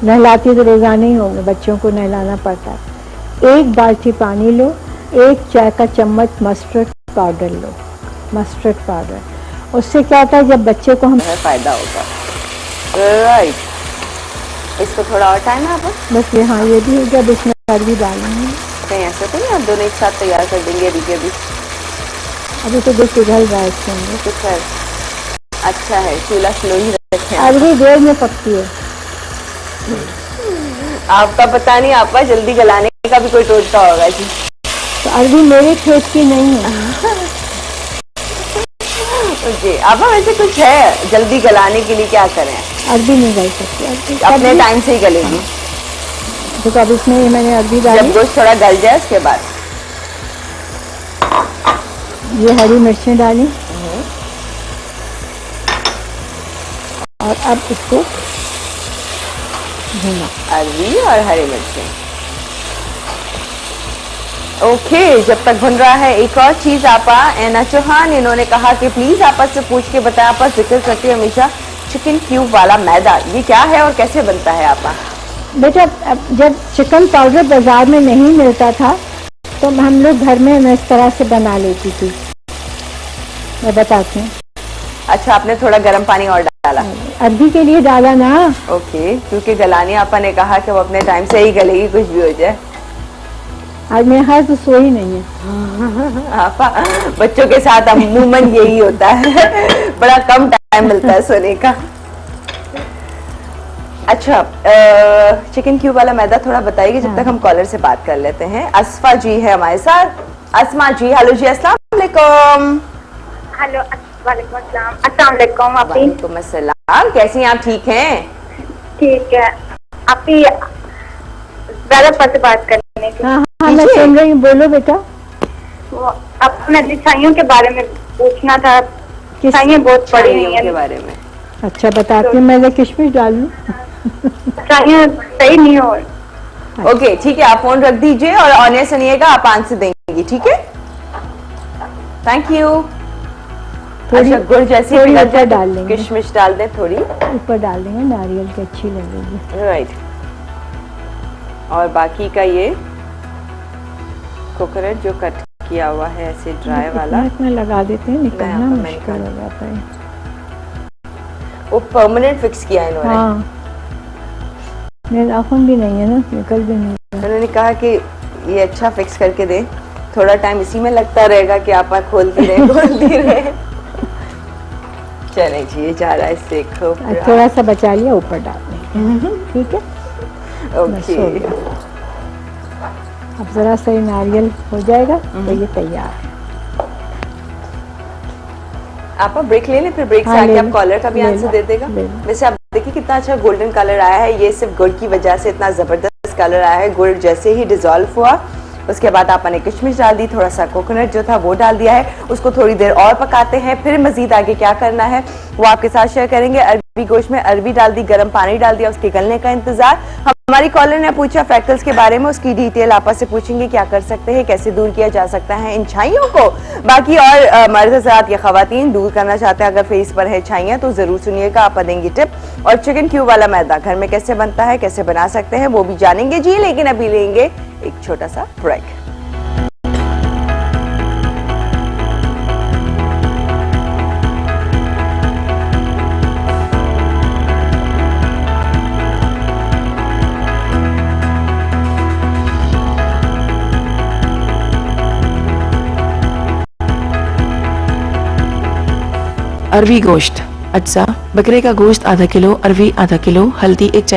नहलाती तो रोजाना ही होंगे, बच्चों को नहलाना पड़ता है। 1 बाल्टी पानी लो, 1 चाय का चम्मच मस्टर्ड पाउडर लो, मस्टर्ड पाउडर। उससे क्या होता है, जब बच्चे को हम फायदा होगा। राइट, इसको थोड़ा और टाइम है आप बस ये, हाँ ये भी हो गया, इसमें अरबी डालेंगे। कहीं ऐसा तो नहीं आप दोनों एक साथ तैयार कर देंगे अभी के अभी? अभी तो जो पिघल रहा है इसके अंदर। तो खैर अच्छा है, चूल्हा स्लो ही रखें। अरबी देर में पकती है। आपका पता नहीं, आपका जल्दी गलाने का भी कोई टोटका होगा जी। तो अरबी मेरे खेत की नहीं है। जी आपा, वैसे कुछ है जल्दी गलाने के लिए, क्या करें? अरबी नहीं गल सकती, अरबी अपने टाइम से ही गलेगी। तो अब इसमें मैंने अरबी जब डाली, गोश्त थोड़ा गल जाए उसके बाद ये हरी मिर्चें डाली और अब इसको भूना। अरबी और हरी मिर्चें। ओके, जब तक भुन रहा है एक और चीज आपा, एना चौहान इन्होंने कहा कि प्लीज आपस से पूछ के बताएं। आपा जिक्र करती है हमेशा चिकन क्यूब वाला मैदा, ये क्या है और कैसे बनता है आपा? बेटा जब चिकन पाउडर बाजार में नहीं मिलता था तो हम लोग घर में मैं इस तरह से बना लेती थी। मैं बताती हूँ। अच्छा, आपने थोड़ा गर्म पानी और डाला? अरबी के लिए डाला ना। ओके, क्योंकि गलानी आपा ने कहा कि वो अपने टाइम से ही गलेगी, कुछ भी हो जाए। आज मेरे हाथ तो सोई नहीं है। आपा बच्चों के साथ अमूमन यही होता है, बड़ा कम टाइम मिलता है सोने का। अच्छा, चिकन क्यूब वाला मैदा थोड़ा बताइए जब तक हम कॉलर से बात कर लेते हैं। अस्फा जी है हमारे साथ। अस्मा जी, हेलो जी, अस्सलाम वालेकुम। हेलो, वालेकुम अस्सलाम। अस्सलाम वालेकुम। आप वालेकुम अस्सलाम, कैसी हैं आप? ठीक हैं? ठीक है। आप ही ज्यादा पर से बात करने की। हाँ हाँ, मैं सुन रही हूँ, बोलो बेटा। वो अपने मिठाइयों के बारे में पूछना था। मिठाइयाँ बहुत पड़ी हुई के हैं। बारे में। अच्छा बताती हूँ, मैं किशमिश डाल लूँ। मिठाइयाँ सही नहीं हो। ओके ठीक है, आप फोन रख दीजिए और ऑनियन सुनिएगा, आप आंसर देंगी, ठीक है? Thank you. अच्छा, गुड़ जैसी थोड़ी पिघल ऊपर जाए डाल तो लेंगे। किशमिश डाल दें थोड़ी। ऊपर डाल देंगे, नारियल की अच्छी लगेगी। राइट। और बाकी का ये कोकोनट जो कट किया हुआ है ऐसे ड्राई वाला, इतना लगा देते हैं, निकलना मैं मुश्किल हो जाता है। वो परमानेंट फिक्स किया है इन्होंने। हाँ, मेरे नाखून भी नहीं है ना, निकल भी नहीं रहा। उन्होंने कहा कि ये अच्छा फिक्स करके दे, थोड़ा टाइम इसी में लगता रहेगा कि आप खोलती रहे खोलती रहे। चले जी, ये जा रहा है इससे थोड़ा सा बचा लिया, ऊपर डाल देंगे, ठीक है? बस हो ओके। गया। अब जरा सा नारियल हो जाएगा तो ये तैयार है। आप ब्रेक ले लें, फिर ब्रेक से हाँ, आके ले आप लो, कॉलर का भी ले आंसर लो, दे देगा। ले लो। वैसे आप देखिए कितना अच्छा गोल्डन कलर आया है, ये सिर्फ गुड़ की वजह से इतना जबरदस्त कलर आया है। गुड़ जैसे ही डिजोल्व हुआ उसके बाद आपने किशमिश डाल दी, थोड़ा सा कोकोनट जो था वो डाल दिया है, उसको थोड़ी देर और पकाते हैं। फिर मजीद आगे क्या करना है वो आपके साथ शेयर करेंगे। अरबी गोश्त में अरबी डाल दी, गर्म पानी डाल दिया, उसके गलने का इंतजार। हमारी कॉलर ने पूछा फ्रैक्टल्स के बारे में, उसकी डिटेल आपस से पूछेंगे, क्या कर सकते हैं, कैसे दूर किया जा सकता है इन छाइयों को। बाकी और मर्द हज़रात या खवातीन दूर करना चाहते हैं अगर फेस पर है छाइयाँ तो जरूर सुनिएगा, आप देंगे टिप। और चिकन क्यूब वाला मैदा घर में कैसे बनता है, कैसे बना सकते हैं वो भी जानेंगे जी, लेकिन अभी लेंगे एक छोटा सा ब्रेक। अरवी गोश्त। अज्जा: बकरे का गोश्त आधा किलो, अरवी आधा किलो, हल्दी 1 चाय